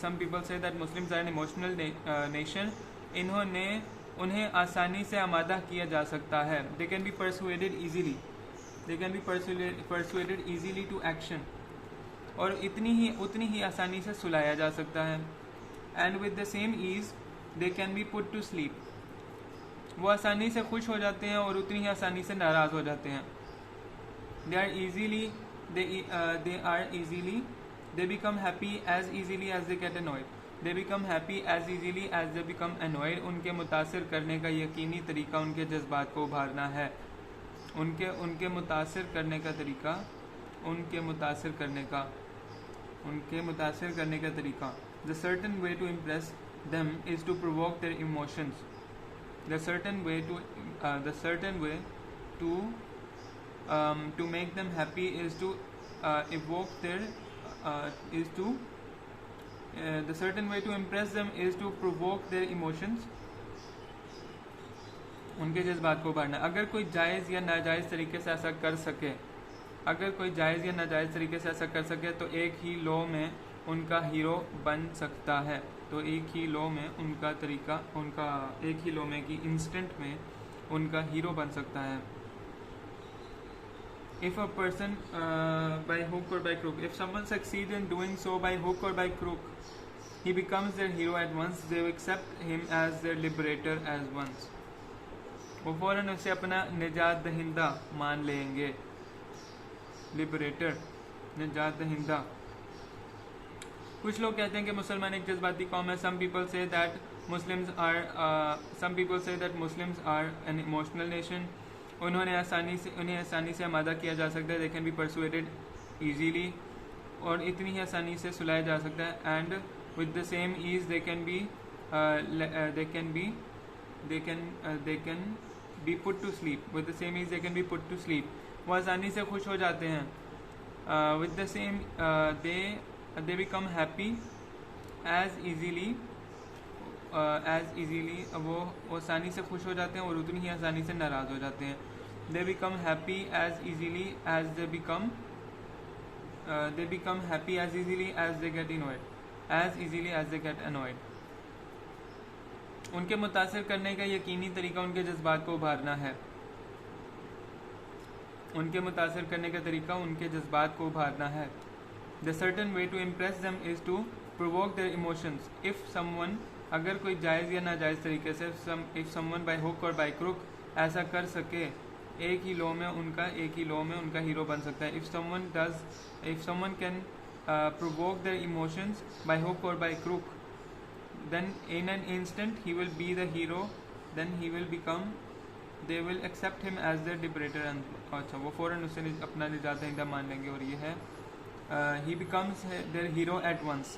Some people say that Muslims are an emotional nation. उन्हें आसानी से आमादा किया जा सकता है. They can be persuaded easily to action, और उतनी ही आसानी से सुलाया जा सकता है. And with the same ease they can be put to sleep. वो आसानी से खुश हो जाते हैं और उतनी ही आसानी से नाराज़ हो जाते हैं. They become happy as easily as they get annoyed. उनके मुतासिर करने का यकीनी तरीका उनके जज्बात को उभारना है. उनके मुतासिर करने का तरीका. The certain way to impress them is to provoke their emotions. The certain way to make them happy is to evoke their the certain way to impress them is to provoke their emotions. उनके जज्बात को उभारना. अगर कोई जायज़ या नाजायज़ तरीके से ऐसा कर सके तो एक ही लौ में उनका हीरो बन सकता है। तो एक ही लॉ में उनका तरीका, उनका एक ही लॉ में कि इंस्टेंट में उनका हीरो बन सकता है। If a person by hook or by crook, if someone succeeds in doing so by hook or by crook, he becomes their hero at once. They accept him as their liberator as once. वो फौरन उसे अपना निजात दहिंदा मान लेंगे। लिबरेटर, निजात दहिंदा। कुछ लोग कहते हैं कि मुसलमान एक जज्बाती कौम है। Some people say that Muslims are an emotional nation. उन्हें आसानी से आमादा किया जा सकता है। They can be persuaded easily, और इतनी ही आसानी से सुलाया जा सकता है। And with the same ease they can be put to sleep. With the same ease they can be put to sleep. वो आसानी से खुश हो जाते हैं। With the same they become happy as easily. वो आसानी से खुश हो जाते हैं और उतनी ही आसानी से नाराज़ हो जाते हैं। They become happy as easily as they get annoyed. उनके मुतासिर करने का यकीनी तरीका उनके जज्बात को उभारना है। उनके मुतासिर करने का तरीका उनके जज्बात को उभारना है। The certain way to impress them is to provoke their emotions. If someone, अगर कोई जायज़ या नाजायज़ तरीके से, if someone by hook or by crook ऐसा कर सके, एक ही लॉ में उनका हीरो बन सकता है। If someone can provoke their emotions by hook or by crook, then in an instant he will be the hero. Then they will accept him as their liberator. And अच्छा, वो फ़ौरन उससे अपना निजात दहिंदा मान लेंगे। और ये है he becomes their hero at once.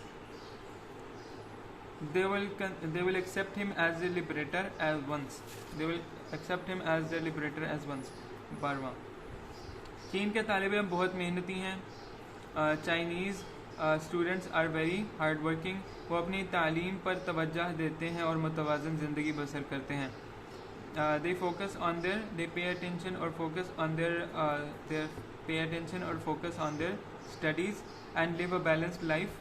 They will accept him as their liberator as once. 12वां, चीन के तालिब इल्म बहुत मेहनती हैं। Chinese students are very hard working. वो अपनी तालीम पर तवज्जो देते हैं और मुतवाज़न ज़िंदगी बसर करते हैं. They pay attention or focus on their studies and live a balanced life.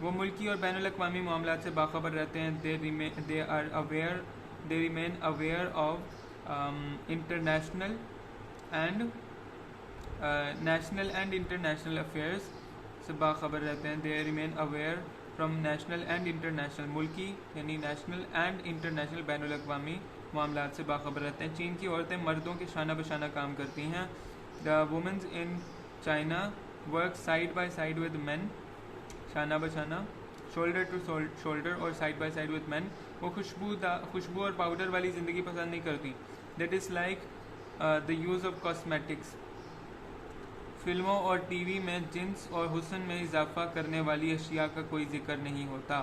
वो मुल्की और बैनुल अक़वामी मामलात से बाखबर रहते हैं. They remain aware of national and international affairs से बाखबर रहते हैं. They remain aware from national and international, मुल्की यानी national and international बैनुल अक़वामी मामलात से बाखबर रहते हैं. चीन की औरतें मर्दों के शाना बशाना काम करती हैं. The women in China work side by side with men, शाना बशाना, shoulder to shoulder और side by side with men. वो खुशबू और पाउडर वाली ज़िंदगी पसंद नहीं करती. That is like the use of cosmetics. फिल्मों और टीवी में जिन्स और हुस्न में इजाफ़ा करने वाली अशिया का कोई जिक्र नहीं होता.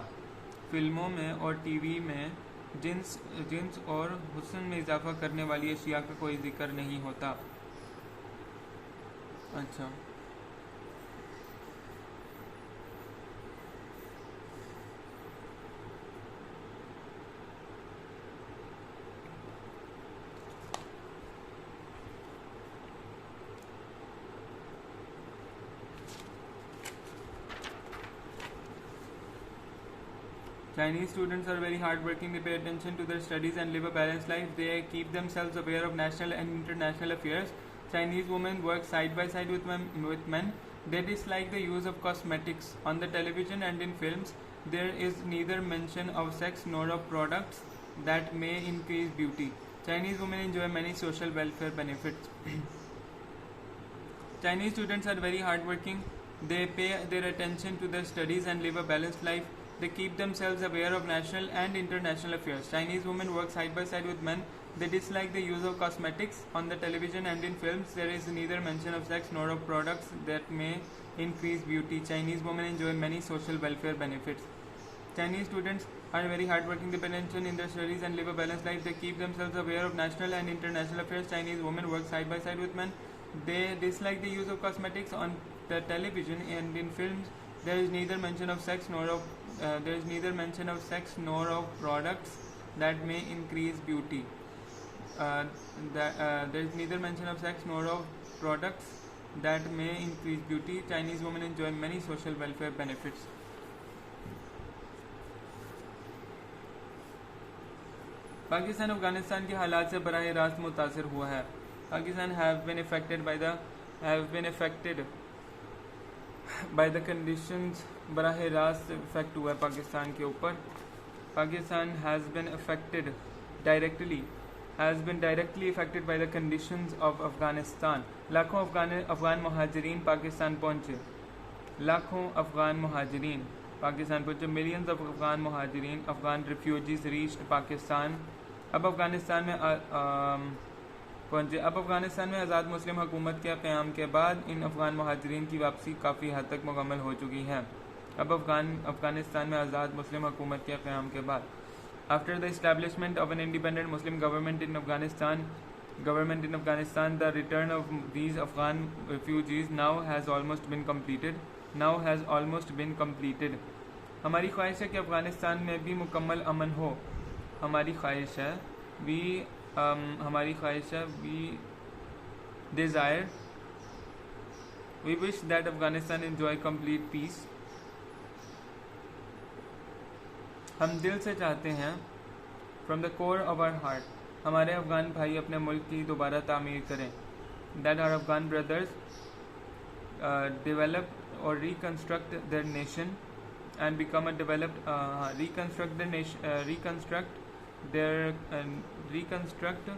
फिल्मों में और टीवी में जिन्स और हुस्न में इजाफ़ा करने वाली अशिया का कोई जिक्र नहीं होता. अच्छा, Chinese students are very hardworking. They pay attention to their studies and live a balanced life. They keep themselves aware of national and international affairs. Chinese women work side by side with men. They dislike the use of cosmetics. On the television and in films, there is neither mention of sex nor of products that may increase beauty. Chinese women enjoy many social welfare benefits. Chinese students are very hardworking. They pay their attention to their studies and live a balanced life. They keep themselves aware of national and international affairs. Chinese women work side by side with men. They dislike the use of cosmetics. On the television and in films, there is neither mention of sex nor of products that may increase beauty. Chinese women enjoy many social welfare benefits. Chinese students are very hardworking. They pay attention in their studies and live a balanced life. They keep themselves aware of national and international affairs. Chinese women work side by side with men. They dislike the use of cosmetics. On the television and in films, there is neither mention of sex nor of products that may increase beauty. There is neither mention of sex nor of products that may increase beauty. Chinese women enjoy many social welfare benefits. Pakistan Afghanistan के हालात से बराह रास्त मुतासर हुआ है. Pakistan have been affected by the conditions. बराह रास्त इफेक्ट हुआ है पाकिस्तान के ऊपर. Pakistan has been directly affected by the conditions of Afghanistan. लाखों अफगान महाजरीन पाकिस्तान पहुंचे. Millions of Afghan महाजरीन, Afghan refugees reached Pakistan. अब अफगानिस्तान में पहुंचे. अब अफगानिस्तान में आज़ाद मुस्लिम हुकूमत के क़याम के बाद इन अफगान महाजरीन की वापसी काफ़ी हद तक मुकम्मल हो चुकी है. अब अफगानिस्तान में आज़ाद मुस्लिम हुकूमत के क़याम के बाद, after the establishment of an independent Muslim government in Afghanistan, the return of these Afghan refugees now has almost been completed. हमारी ख्वाहिश है कि अफगानिस्तान में भी मुकम्मल अमन हो. हमारी ख्वाहिश है we wish that Afghanistan enjoy complete peace. हम दिल से चाहते हैं, from the core of our heart, हमारे अफगान भाई अपने मुल्क की दोबारा तामीर करें. that our Afghan brothers develop or reconstruct their nation and become a developed reconstruct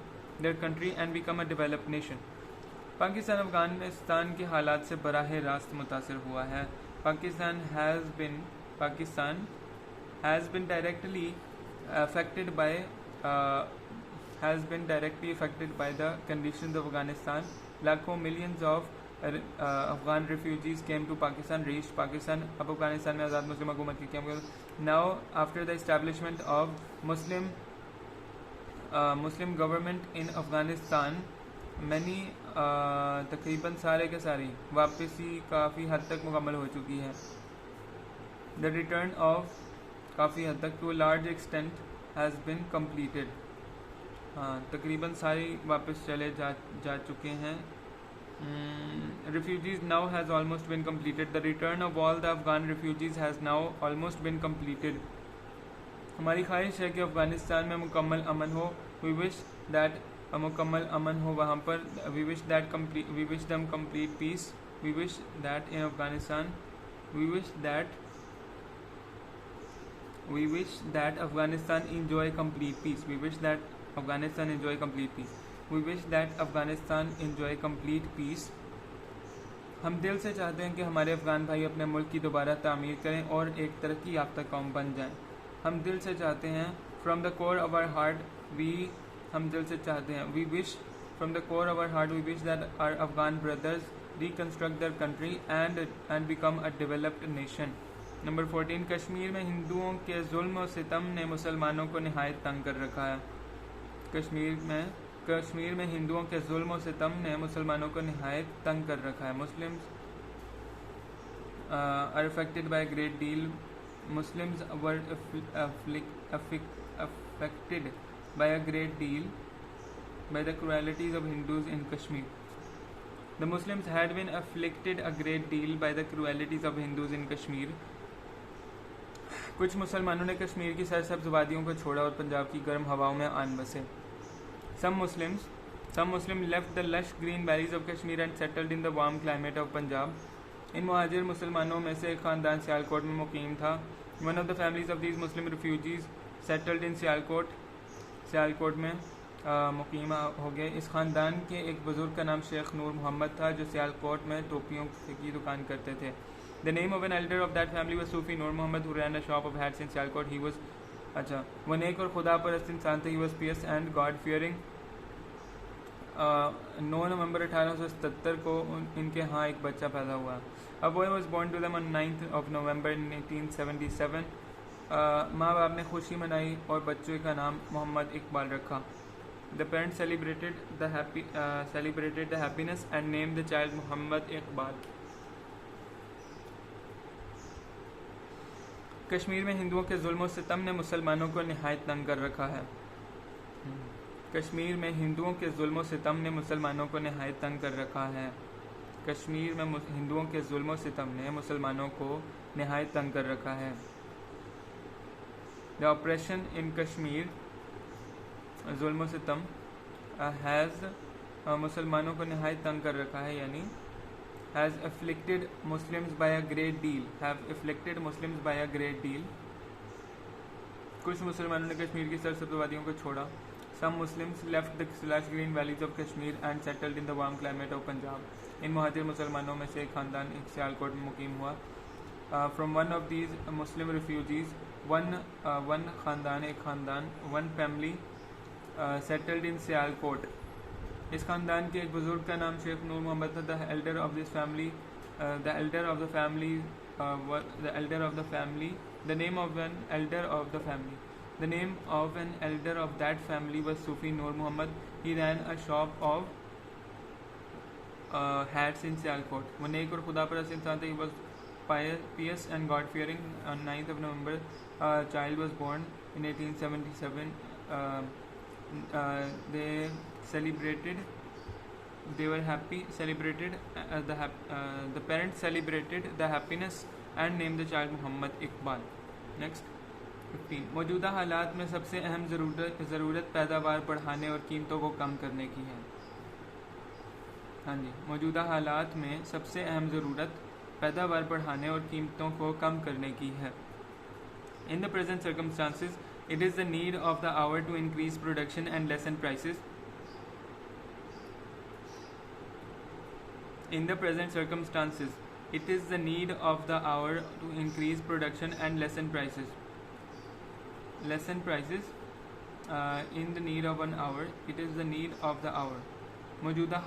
their country and become a developed nation. Pakistan Afghanistan के हालात से बराह रास्त मुतासर हुआ है. Pakistan has been directly affected by the conditions of Afghanistan. Millions of Afghan refugees came to Pakistan, reached Pakistan. अब अफगानिस्तान में आज़ाद मुस्लिम हुकूमत की क्या. Now after the establishment of Muslim government in Afghanistan, many तकरीबन सारे के सारी वापसी काफ़ी हद तक मुकम्मल हो चुकी है. The return of काफ़ी हद तक to a large extent has been completed. तकरीबन सारी वापस चले जा चुके हैं. Refugees now has almost been completed. The return of all the Afghan refugees has now almost been completed. हमारी ख्वाहिश है कि अफ़गानिस्तान में मुकम्मल अमन हो. We wish that मुकम्मल अमन हो वहाँ पर. We wish them complete peace. We wish that in Afghanistan, we wish that Afghanistan enjoy complete peace. We wish that Afghanistan enjoy complete peace. हम दिल से चाहते हैं कि हमारे अफ़गान भाई अपने मुल्क की दोबारा तामीर करें और एक तरक्की याफ्ता कौम बन जाएं. हम दिल से चाहते हैं, from the core of our heart, हम दिल से चाहते हैं, we wish that our Afghan brothers reconstruct their country and become a developed nation. Number 14, Kashmir में हिंदुओं के जुल्म और सितम ने मुसलमानों को निहायत तंग कर रखा है. कश्मीर में हिंदुओं के जुल्म और सितम ने मुसलमानों को निहायत तंग कर रखा है. Muslims are affected by a great deal. Muslims were affected by a great deal by the cruelties of Hindus in Kashmir. The Muslims had been afflicted a great deal by the cruelties of Hindus in Kashmir. कुछ मुसलमानों ने कश्मीर की सरसब्ज़ वादियों को छोड़ा और पंजाब की गर्म हवाओं में आन बसे. Some Muslims left the lush green valleys of Kashmir and settled in the warm climate of Punjab. इन मुहाजिर मुसलमानों में से एक ख़ानदान सियालकोट में मुकीम था. One of the families of these Muslim refugees settled in Sialkot में मुकीम हो गए. इस ख़ानदान के एक बुज़ुर्ग का नाम शेख नूर मोहम्मद था जो सियालकोट में टोपियों की दुकान करते थे. The name of an elder of that family was Sufi Nur Muhammad, who ran a shop of hats in Sialkot. He was वो नेक और खुदा परस्त इंसान थे. He was pious and God fearing. 9 नवंबर 1877 को इनके यहाँ एक बच्चा पैदा हुआ. A boy was born to them on 9th of November 1877. माँ बाप ने खुशी मनाई और बच्चे का नाम मोहम्मद इकबाल रखा. The parents celebrated the happiness and named the child Muhammad Iqbal. Kashmir में हिंदुओं के जुल्म और सितम ने मुसलमानों को निहायत तंग कर रखा है. कश्मीर में हिंदुओं के जुल्म और सितम ने मुसलमानों को निहायत तंग कर रखा है. कश्मीर में हिंदुओं के जुल्म सितम ने मुसलमानों को नहायत तंग कर रखा है। द ऑपरेशन इन कश्मीर, जुल्म सितम हैज़ मुसलमानों को नहायत तंग कर रखा है, यानी has afflicted Muslims by a great deal, have afflicted Muslims by a great deal. कुछ मुसलमानों ने कश्मीर की सरसब्ज़वादियों को छोड़ा। Some Muslims left the slush green valleys of Kashmir and settled in the warm climate of Punjab. इन मुहाजिर मुसलमानों में से एक खानदान एक सियालकोट में मुकीम हुआ। From one of these Muslim refugees, one family settled in Sialkot. इस खानदान के एक बुजुर्ग का नाम शेख नूर मोहम्मद था। The elder of the family, the name of an elder of that family was Sufi Noor Muhammad. He ran a shop of hats in Sialkot. वो नेक और खुदापरस्त इंसान थे. He was pious and God-fearing. On 9th of November, a child was born in 1877. They were happy. The parents celebrated the happiness and named the child Muhammad Iqbal. Next. 15. मौजूदा हालात में सबसे अहम ज़रूरत पैदावार बढ़ाने और कीमतों को कम करने की है. हाँ जी, मौजूदा हालात में सबसे अहम ज़रूरत पैदावार बढ़ाने और कीमतों को कम करने की है. In the present circumstances, it is the need of the hour to increase production and lessen prices. In the present circumstances, it is the need of the hour to increase production and lessen prices. In the need of an hour, it is the need of the hour. मौजूदा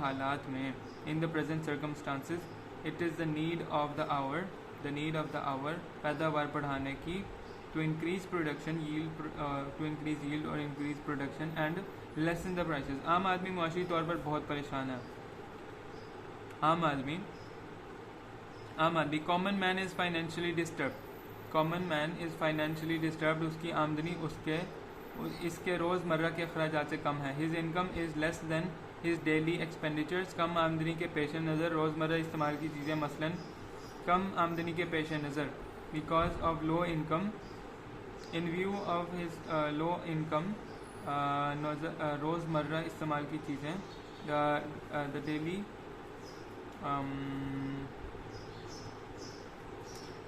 हालात में, in the present circumstances, it is the need of the hour, पैदावार बढ़ाने की, to increase yield or increase production and lessen the prices. आम आदमी मुआशी तौर पर बहुत परेशान है. आम आदमी common man is financially disturbed. उसकी आमदनी इसके रोज़मर्रा के अखराजात से कम है. His income is less than his daily expenditures. कम आमदनी के पेश नज़र रोज़मर्रा इस्तेमाल की चीज़ें, मसलन कम आमदनी के पेश नज़र, because of low income, in view of his low income, रोज़मर्रा इस्तेमाल की चीज़ें, the daily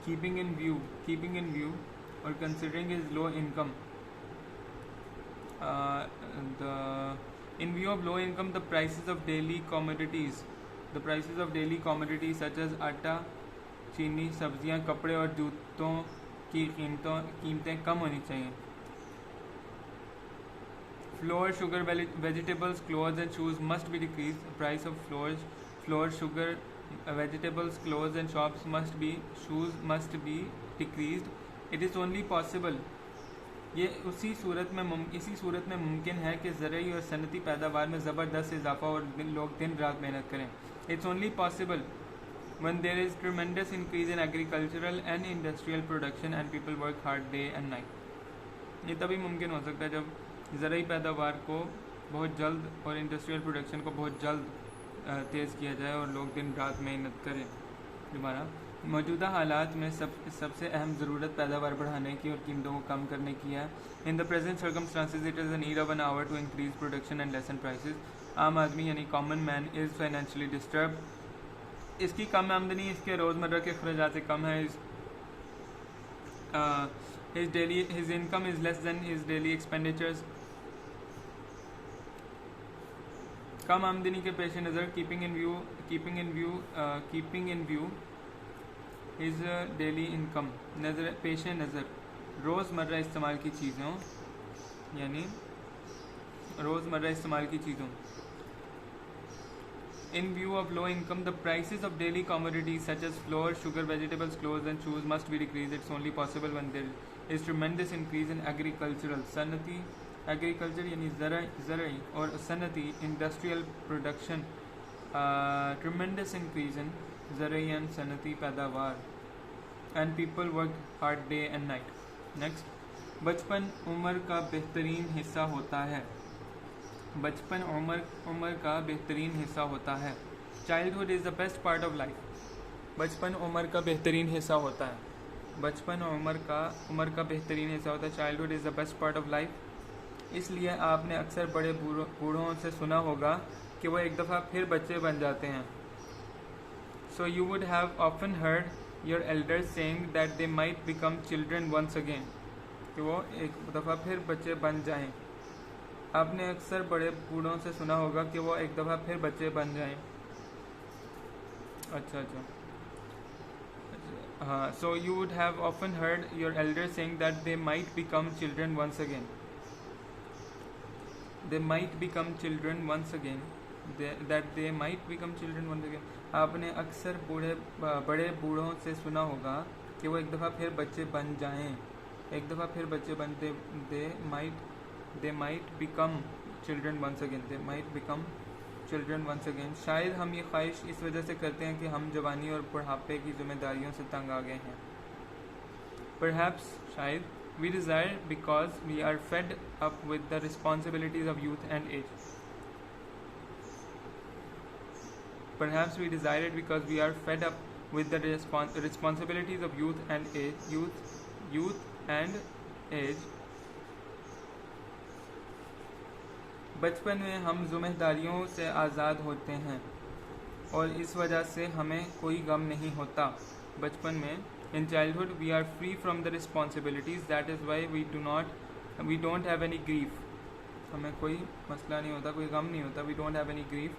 keeping in view or considering his low income, in view of low income, the prices of daily commodities such as आटा, चीनी, सब्जियां, कपड़े और जूतों की कीमतें कम होनी चाहिए. Flour, sugar, vegetables, clothes and shoes must be decreased. The price of flour, sugar, vegetables, clothes and shoes must be decreased. It is only possible. इसी सूरत में मुमकिन है कि ज़रई और सनती पैदावार में ज़बरदस्त इजाफा और लोग दिन रात मेहनत करें. It's only possible when there is tremendous increase in agricultural and industrial production and people work hard day and night. ये तभी मुमकिन हो सकता है जब ज़रई पैदावार को बहुत जल्द और इंडस्ट्रियल प्रोडक्शन को बहुत जल्द तेज़ किया जाए और लोग दिन रात मेहनत करें. दोबारा, मौजूदा हालात में सबसे अहम ज़रूरत पैदावार बढ़ाने की और कीमतों को कम करने की है. In the present circumstances it is the need of an hour to increase production and lessen prices. आम आदमी यानी common man is financially disturb. इसकी कम आमदनी इसके रोज़मर्रा के अखराजात से कम है. his income is less than his daily expenditures. कम आमदनी के पेश नज़र, keeping in view his daily income, पेश नज़र रोज़मर्रा इस्तेमाल की चीज़ों, यानी रोज़मर्रा इस्तेमाल की चीज़ों. In view of low income, the prices of daily commodities such as flour, sugar, vegetables, clothes and shoes must be decreased. It's only possible when there is tremendous increase in agricultural, sanati, agriculture यानी ज़रई और सनती industrial production, tremendous increase in ज़रई and सनती पैदावार, and people work hard day and night. Next, बचपन उम्र का बेहतरीन हिस्सा होता है. बचपन उम्र का बेहतरीन हिस्सा होता है. Childhood is the best part of life. बचपन उम्र का बेहतरीन हिस्सा होता है. बचपन उम्र का बेहतरीन हिस्सा होता है. Childhood is the best part of life. इसलिए आपने अक्सर बड़े बूढ़ों से सुना होगा कि वो एक दफ़ा फिर बच्चे बन जाते हैं. So you would have often heard your elders saying that they might become children once again, कि वो एक दफ़ा फिर बच्चे बन जाएं. आपने अक्सर बड़े बूढ़ों से सुना होगा कि वो एक दफ़ा फिर बच्चे बन जाएं. अच्छा. हाँ, so you would have often heard your elders saying that they might become children once again. They might become children once again. That they might become children once again. आपने अक्सर बड़े बूढ़ों से सुना होगा कि वो एक दफ़ा फिर बच्चे बन जाएं. एक दफ़ा फिर बच्चे बन they might become children once again. They might become children once again. शायद हम ये ख्वाहिश इस वजह से करते हैं कि हम जवानी और बुढ़ापे की जिम्मेदारियों से तंग आ गए हैं. Perhaps शायद we desire because we are fed up with the responsibilities of youth and age. Perhaps we desire it because we are fed up with the responsibilities of youth and age. बचपन में हम जिम्मेदारियों से आज़ाद होते हैं और इस वजह से हमें कोई गम नहीं होता. बचपन में in childhood we are free from the responsibilities. That is why we don't have any grief. हमें कोई मसला नहीं होता, कोई गम नहीं होता. We don't have any grief.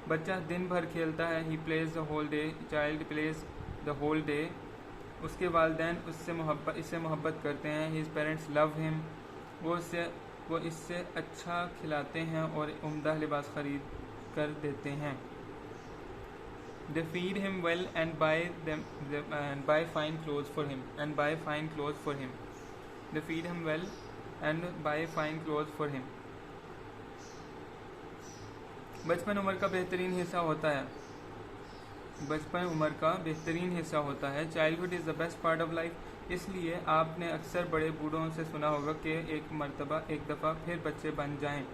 बच्चा दिन भर खेलता है. He plays the whole day. Child plays the whole day. उसके वालिदैन इससे मोहब्बत करते हैं. His parents love him. वो इससे अच्छा खिलाते हैं और उम्दा लिबास खरीद कर देते हैं. They feed him well and buy fine clothes for him. They feed him well and buy fine clothes for him. बचपन उम्र का बेहतरीन हिस्सा होता है. बचपन उम्र का बेहतरीन हिस्सा होता है. Childhood is the best part of life. इसलिए आपने अक्सर बड़े बूढ़ों से सुना होगा कि एक दफ़ा फिर बच्चे बन जाएं.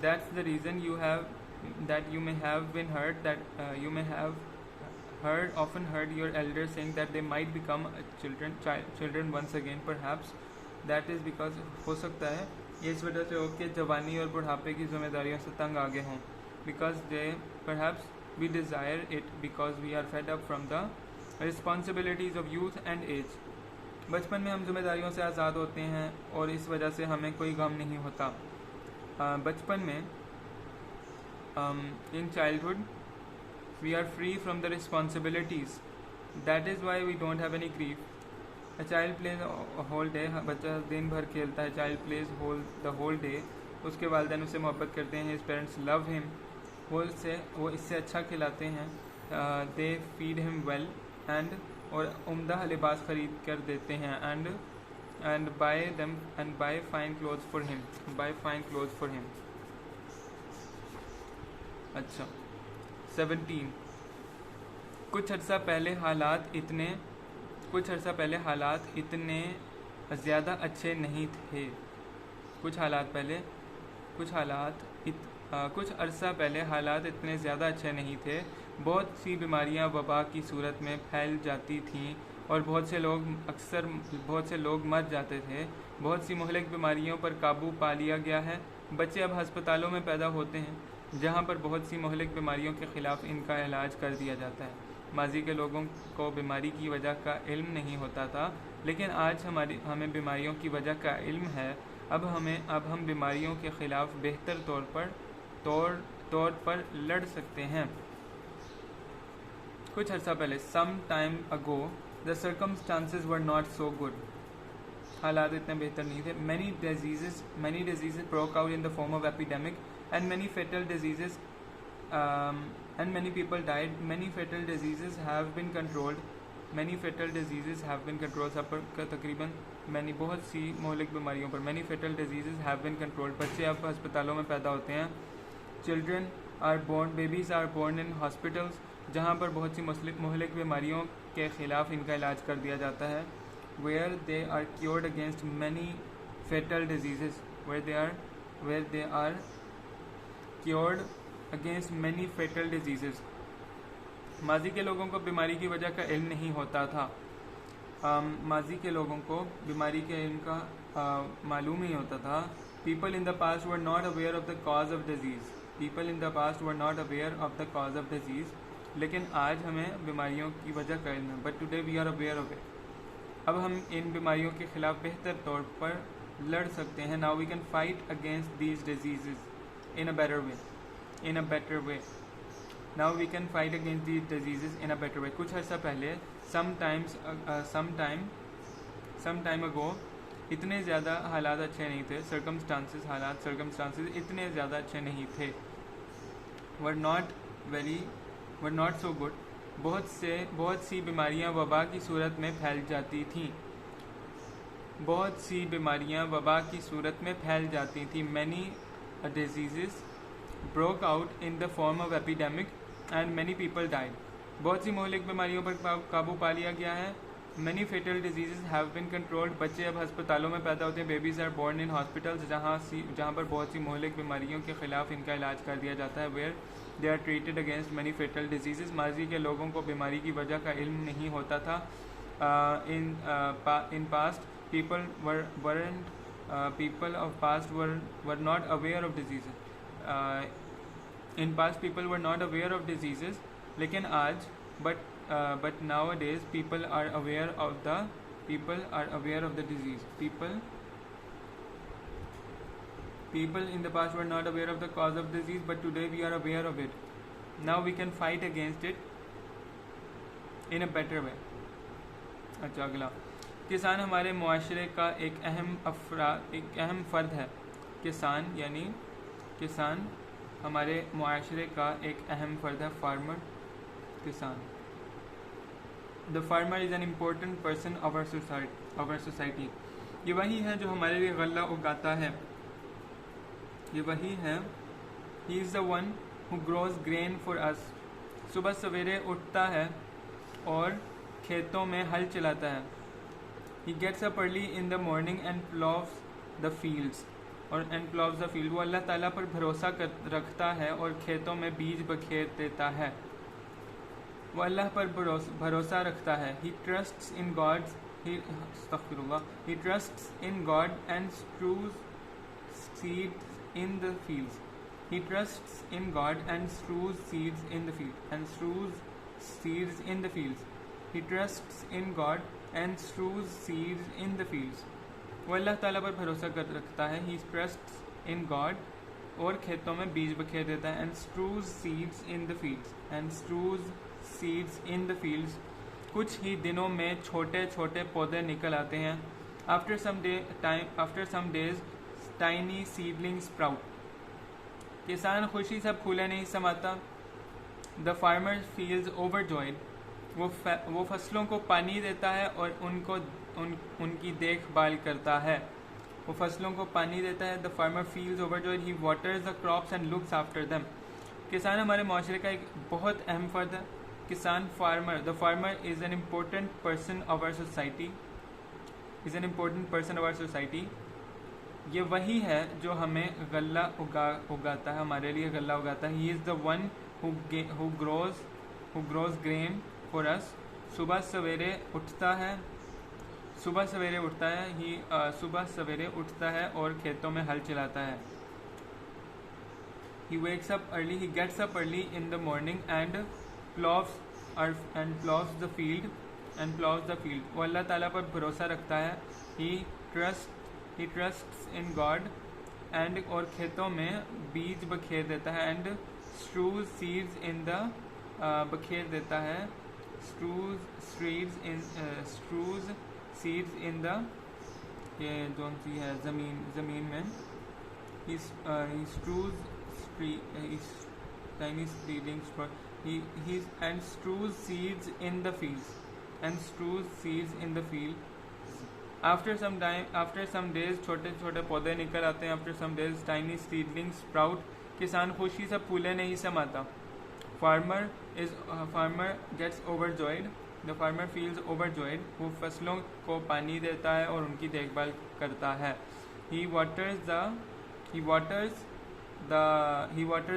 That's the reason that you may have been heard often heard your elders saying that they might become children once again. Perhaps that is because हो सकता है ये इस वजह से हो कि जवानी और बुढ़ापे की जिम्मेदारियों से तंग आगे हों. Because perhaps we desire it because we are fed up from the responsibilities of youth and age. बचपन में हम जिम्मेदारियों से आज़ाद होते हैं और इस वजह से हमें कोई गम नहीं होता. बचपन में in childhood we are free from the responsibilities. That is why we don't have any grief. A child plays a whole day. बच्चा दिन भर खेलता है. Child plays the whole day. उसके वालिदैन उससे मोहब्बत करते हैं. His parents love him. वो इससे अच्छा खिलाते हैं. They feed him well और उम्दा लिबास खरीद कर देते हैं. And buy fine clothes for him. अच्छा. 17. कुछ अर्सा पहले हालात इतने ज़्यादा अच्छे नहीं थे. कुछ अरसा पहले हालात इतने ज़्यादा अच्छे नहीं थे. बहुत सी बीमारियां वबा की सूरत में फैल जाती थीं और बहुत से लोग मर जाते थे. बहुत सी मुहलिक बीमारियों पर काबू पा लिया गया है. बच्चे अब हस्पतालों में पैदा होते हैं जहाँ पर बहुत सी मुहलिक बीमारियों के ख़िलाफ़ इनका इलाज कर दिया जाता है. माजी के लोगों को बीमारी की वजह का इल्म नहीं होता था, लेकिन आज हमें बीमारियों की वजह का इल्म है. अब हम बीमारियों के ख़िलाफ़ बेहतर तौर पर लड़ सकते हैं. कुछ अर्सा पहले some time ago the circumstances were not so good. हालात इतने बेहतर नहीं थे. Many diseases broke out in the form of epidemic and many fatal diseases and many people died. Many fatal diseases have been controlled. सब पर तकरीबन बहुत सी मौलिक बीमारियों पर many fatal diseases have been controlled. बच्चे अब अस्पतालों में पैदा होते हैं. Babies are born in hospitals, जहाँ पर बहुत सी मौलिक बीमारियों के ख़िलाफ़ इनका इलाज कर दिया जाता है. Where they are cured against many fatal diseases. Where they are cured against many fatal diseases. माजी के लोगों को बीमारी की वजह का इल्म नहीं होता था। माजी के लोगों को बीमारी के इल्म का मालूम नहीं होता था। People in the past were not aware of the cause of disease. People in the past were not aware of the cause of disease. लेकिन आज हमें बीमारियों की वजह का इल्म है, but today we are aware of it. अब हम इन बीमारियों के खिलाफ बेहतर तौर पर लड़ सकते हैं। Now we can fight against these disease in a better way, in a better way. Now we can fight against these disease in a better way. कुछ अर्सा पहले सम टाइम अगो इतने ज़्यादा हालात अच्छे नहीं थे। सर्कमस्टांसेस इतने ज़्यादा अच्छे नहीं थे। Were not so good. बहुत सी बीमारियां वबा की सूरत में फैल जाती थीं। बहुत सी बीमारियां वबा की सूरत में फैल जाती थीं। Many disease broke out in the form of epidemic and many people died. बहुत सी मोहलिक बीमारियों पर काबू पा लिया गया है। Many fatal disease have been controlled. बच्चे अब अस्पतालों में पैदा होते हैं। Babies are born in hospitals, जहाँ पर बहुत सी मोहलिक बीमारियों के ख़िलाफ़ इनका इलाज कर दिया जाता है। Where they are treated against many fatal disease. माजी के लोगों को बीमारी की वजह का इल्म नहीं होता था। In past people of past were not aware of disease. In past people were not aware of disease, लेकिन आज but nowadays people are aware of the disease. People in the past were not aware of the cause of disease, but today we are aware of it. Now we can fight against it in a better way. अच्छा, अगला, किसान हमारे मुआशरे का एक अहम फ़र्द है। किसान हमारे मुआशरे का एक अहम फ़र्द है। फार्मर, किसान। The farmer is an important person of our society. ये वही है जो हमारे लिए गल्ला उगाता है। ये वही है। He is the one who grows grain for us. सुबह सवेरे उठता है और खेतों में हल चलाता है। He gets up early in the morning and ploughs the fields. वो अल्लाह ताला पर भरोसा रखता है और खेतों में बीज बखेर देता है। वो अल्लाह पर भरोसा रखता है। He trusts in God and strews seeds in the fields. He trusts in God and strews seeds in the field. He trusts in God and strews seeds in the fields. वो अल्लाह ताला पर भरोसा रखता है। He trusts in God और खेतों में बीज बखेर देता है। And strews seeds in the fields. कुछ ही दिनों में छोटे छोटे पौधे निकल आते हैं। After some days tiny seedlings sprout. किसान खुशी से फूले नहीं समाता। The farmer feels overjoyed. वो फसलों को पानी देता है और उनकी देखभाल करता है। वो फसलों को पानी देता है। The farmer feels overjoyed. He waters the crops and looks after them. किसान हमारे माशरे का एक बहुत अहम फ़र्द है। किसान, farmer. The farmer is an important person of our society. ये वही है जो हमें गल्ला उगाता है, हमारे लिए गल्ला उगाता है। He is the one who grows grain for us. सुबह सवेरे उठता है और खेतों में हल चलाता है। He gets up early in the morning and plows the field. वो अल्लाह ताला पर भरोसा रखता है। He trusts in God and और खेतों में बीज बखेर देता है। And strews seeds in the बखेर देता है। strews seeds in the, ये जो सी है ज़मीन में। He strews tiny seedlings and strews seeds in the field. After some days छोटे छोटे पौधे निकल आते हैं। After some days tiny seedlings sprout. किसान खुशी से फूले नहीं समाता। Farmer gets overjoyed. The farmer feels overjoyed. वो फसलों को पानी देता है और उनकी देखभाल करता है। He waters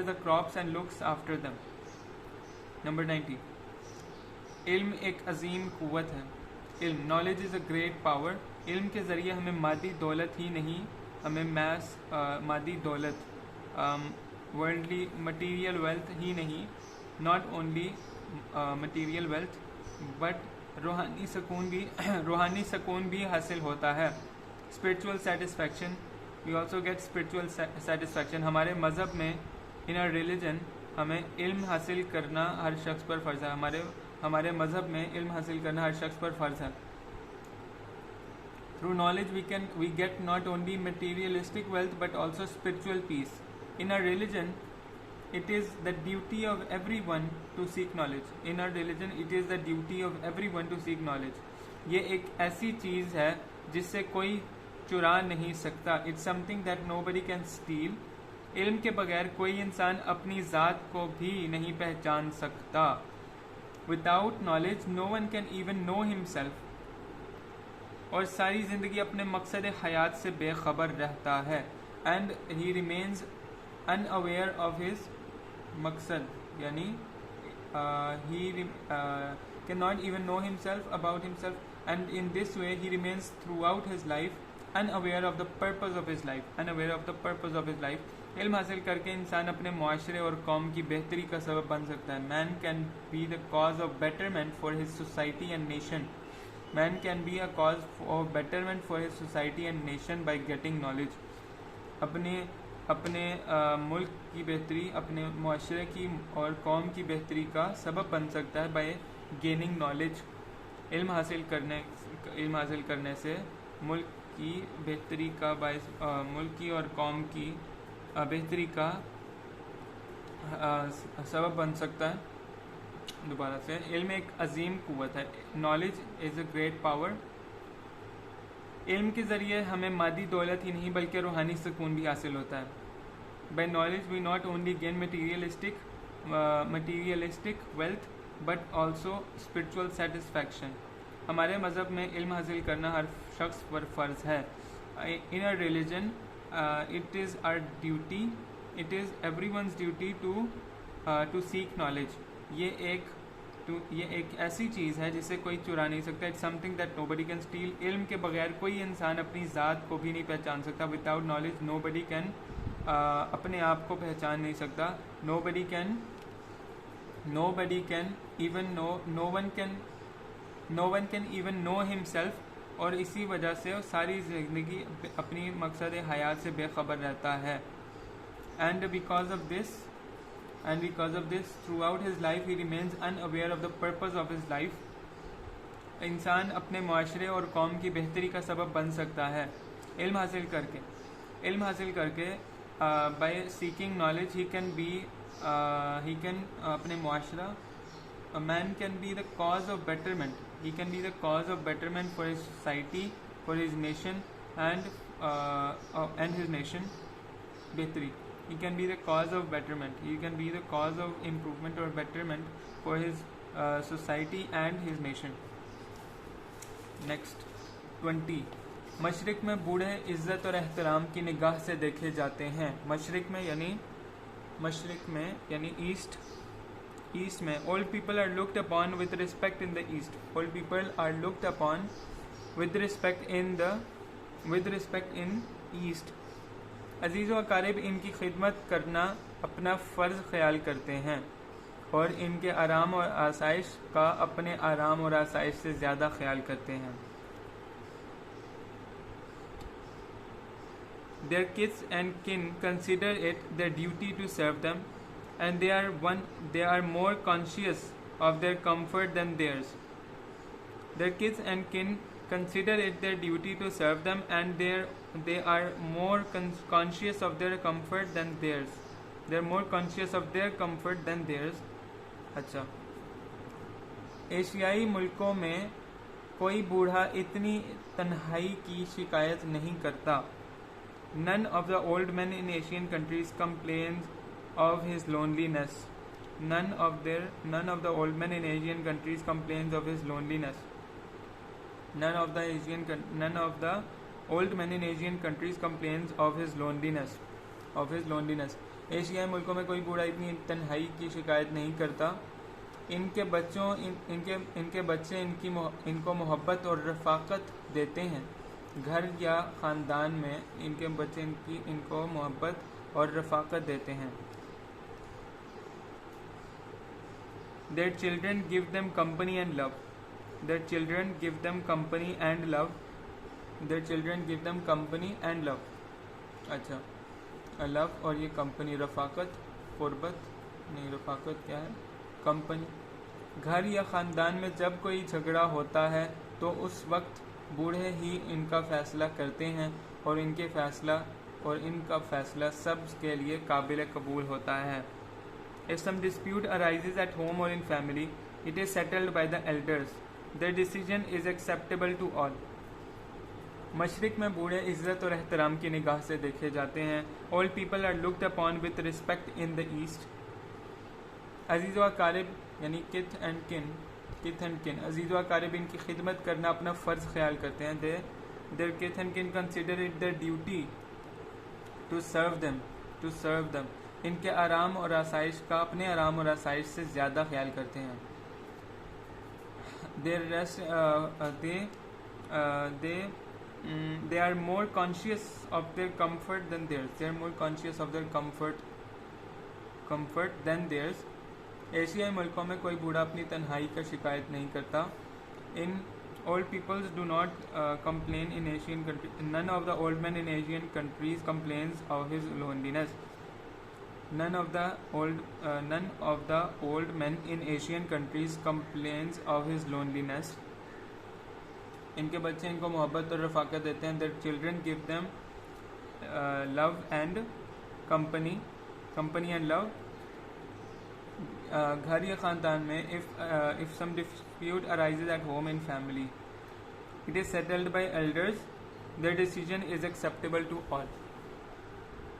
the crops and looks after them. Number 90. इल्म एक अजीम क़ुव्वत है। इल्म, knowledge is a great power. इल्म के ज़रिए हमें मादी दौलत ही नहीं, हमें मादी दौलत, वर्ल्डली मटीरियल वेल्थ ही नहीं, not only material wealth but रूहानी सुकून भी हासिल होता है। Spiritual satisfaction, we also get spiritual satisfaction. हमारे मज़हब में, इन आवर रिलीजन, हमें इल्म हासिल करना हर शख्स पर फ़र्ज़ है। हमारे मज़हब में इल्म हासिल करना हर शख्स पर फ़र्ज़ है। Through knowledge we get not only materialistic wealth but also spiritual peace. In our religion it is the duty of everyone to seek knowledge. In our religion it is the duty of everyone to seek knowledge. ये एक ऐसी चीज़ है जिससे कोई चुरा नहीं सकता। It's something that nobody can steal. इल्म के बगैर कोई इंसान अपनी ज़ात को भी नहीं पहचान सकता। Without knowledge no one can even know himself. और सारी ज़िंदगी अपने मकसद हयात से बेखबर रहता है। And he remains unaware of his मकसद, यानी he cannot even know himself about himself, and in this way he remains throughout his life unaware of the purpose of his life. इल्म हासिल करके इंसान अपने मुआशरे और कौम की बेहतरी का सबब बन सकता है। Man can be the cause of betterment for his society and nation. Man can be a cause of betterment for his society and nation by getting knowledge. अपने मुल्क की बेहतरी, अपने मुआशरे की और कौम की बेहतरी का सबब बन सकता है बाय गेनिंग नॉलेज। इल्म हासिल करने से मुल्क की बेहतरी का बायस, मुल्क की और कौम की बेहतरी का सबब बन सकता है। दोबारा से, इल्म एक अजीम क़ुव्वत है। Knowledge is a great power. इल्म के ज़रिए हमें मादी दौलत ही नहीं बल्कि रूहानी सुकून भी हासिल होता है। By knowledge we not only gain materialistic wealth but also spiritual satisfaction. हमारे मज़हब में इल्म हासिल करना हर शख्स पर फ़र्ज़ है। In our religion it is our duty, it is everyone's duty to seek knowledge. ये एक ऐसी चीज़ है जिसे कोई चुरा नहीं सकता। It's something that nobody can steel. इल्म के बगैर कोई इंसान अपनी ज़ात को भी नहीं पहचान सकता। विदाउट नॉलेज नोबडी कैन, अपने आप को पहचान नहीं सकता। Nobody can even know one can even know himself. और इसी वजह से सारी ज़िंदगी अपनी मकसद हयात से बेखबर रहता है। And because of this throughout his life he remains unaware of the purpose of his life. इंसान अपने मुआशरे और कौम की बेहतरी का सबब बन सकता है इल्म हासिल करके। by seeking knowledge he can अपने मुआशरा, a man can be the cause of betterment. He can be the cause of betterment for his society, for his nation and his nation बेहतरी। He can be the cause of betterment. He can be the cause of improvement or betterment for his society and his nation. Next 20. मशरिक में बूढ़े इज़्ज़त और एहतराम की निगाह से देखे जाते हैं। मशरिक में यानी ईस्ट में old people are looked upon with respect in the east. Old people are looked upon with respect in east. अजीज़ व अकारिब इनकी खिदमत करना अपना फ़र्ज़ ख्याल करते हैं और इनके आराम और आसाइश का अपने आराम और आसाइश से ज़्यादा ख्याल करते हैं। Their kids and kin consider it their duty to serve them, and they are more conscious of their comfort than theirs. Their kids and kin consider it their duty to serve them, and they are more conscious of their comfort than theirs. They are more conscious of their comfort than theirs. अच्छा, एशियाई मुल्कों में कोई बूढ़ा इतनी तन्हाई की शिकायत नहीं करता। None of the old men in Asian countries complains of his loneliness. None of the old men in Asian countries complains of his loneliness. None of the old men in Asian countries complains of his loneliness. एशियाई मुल्कों में कोई बूढ़ा इतनी तन्हाई की शिकायत नहीं करता। इनके बच्चे इनको मोहब्बत और रफ़ाकत देते हैं। घर या ख़ानदान में इनके बच्चे इनको मोहब्बत और रफ़ाकत देते हैं। Their children give them company and love. Their children give them company and love. Their children give them company and love. अच्छा, लव और ये कंपनी, रफ़ाकत, क़ुरबत नहीं, रफ़ाकत क्या है, कंपनी। घर या ख़ानदान में जब कोई झगड़ा होता है तो उस वक्त बूढ़े ही इनका फ़ैसला करते हैं और इनका फ़ैसला सब के लिए काबिल कबूल होता है। If some dispute arises at home or in family, it is settled by the elders. Their decision is acceptable to all. मशरिक़ में बूढ़े इज़्ज़त और एहतराम की निगाह से देखे जाते हैं। All people are looked upon with respect in the East. अजीज़ व अकारिब यानी किथ एंड किन, अजीज़ व अकारिब इनकी खिदमत करना अपना फ़र्ज़ ख्याल करते हैं। Their kith and kin consider it their duty to serve them. इनके आराम और आसाइश का अपने आराम और आसाइश से ज़्यादा ख्याल करते हैं। They are more conscious of their comfort than theirs. They are more conscious of their comfort than theirs. एशियाई मुल्कों में कोई बूढ़ा अपनी तन्हाई का शिकायत नहीं करता। In old peoples do not complain in Asian countries. None of the old men in Asian countries complains of his loneliness. None of the old men in Asian countries complains of his loneliness. इनके बच्चे इनको मोहब्बत और रफ़ाकत देते हैं। Their children give them love and company and love. घर या ख़ानदान में if some dispute arises at home in family, it is settled by elders. Their decision is acceptable to all.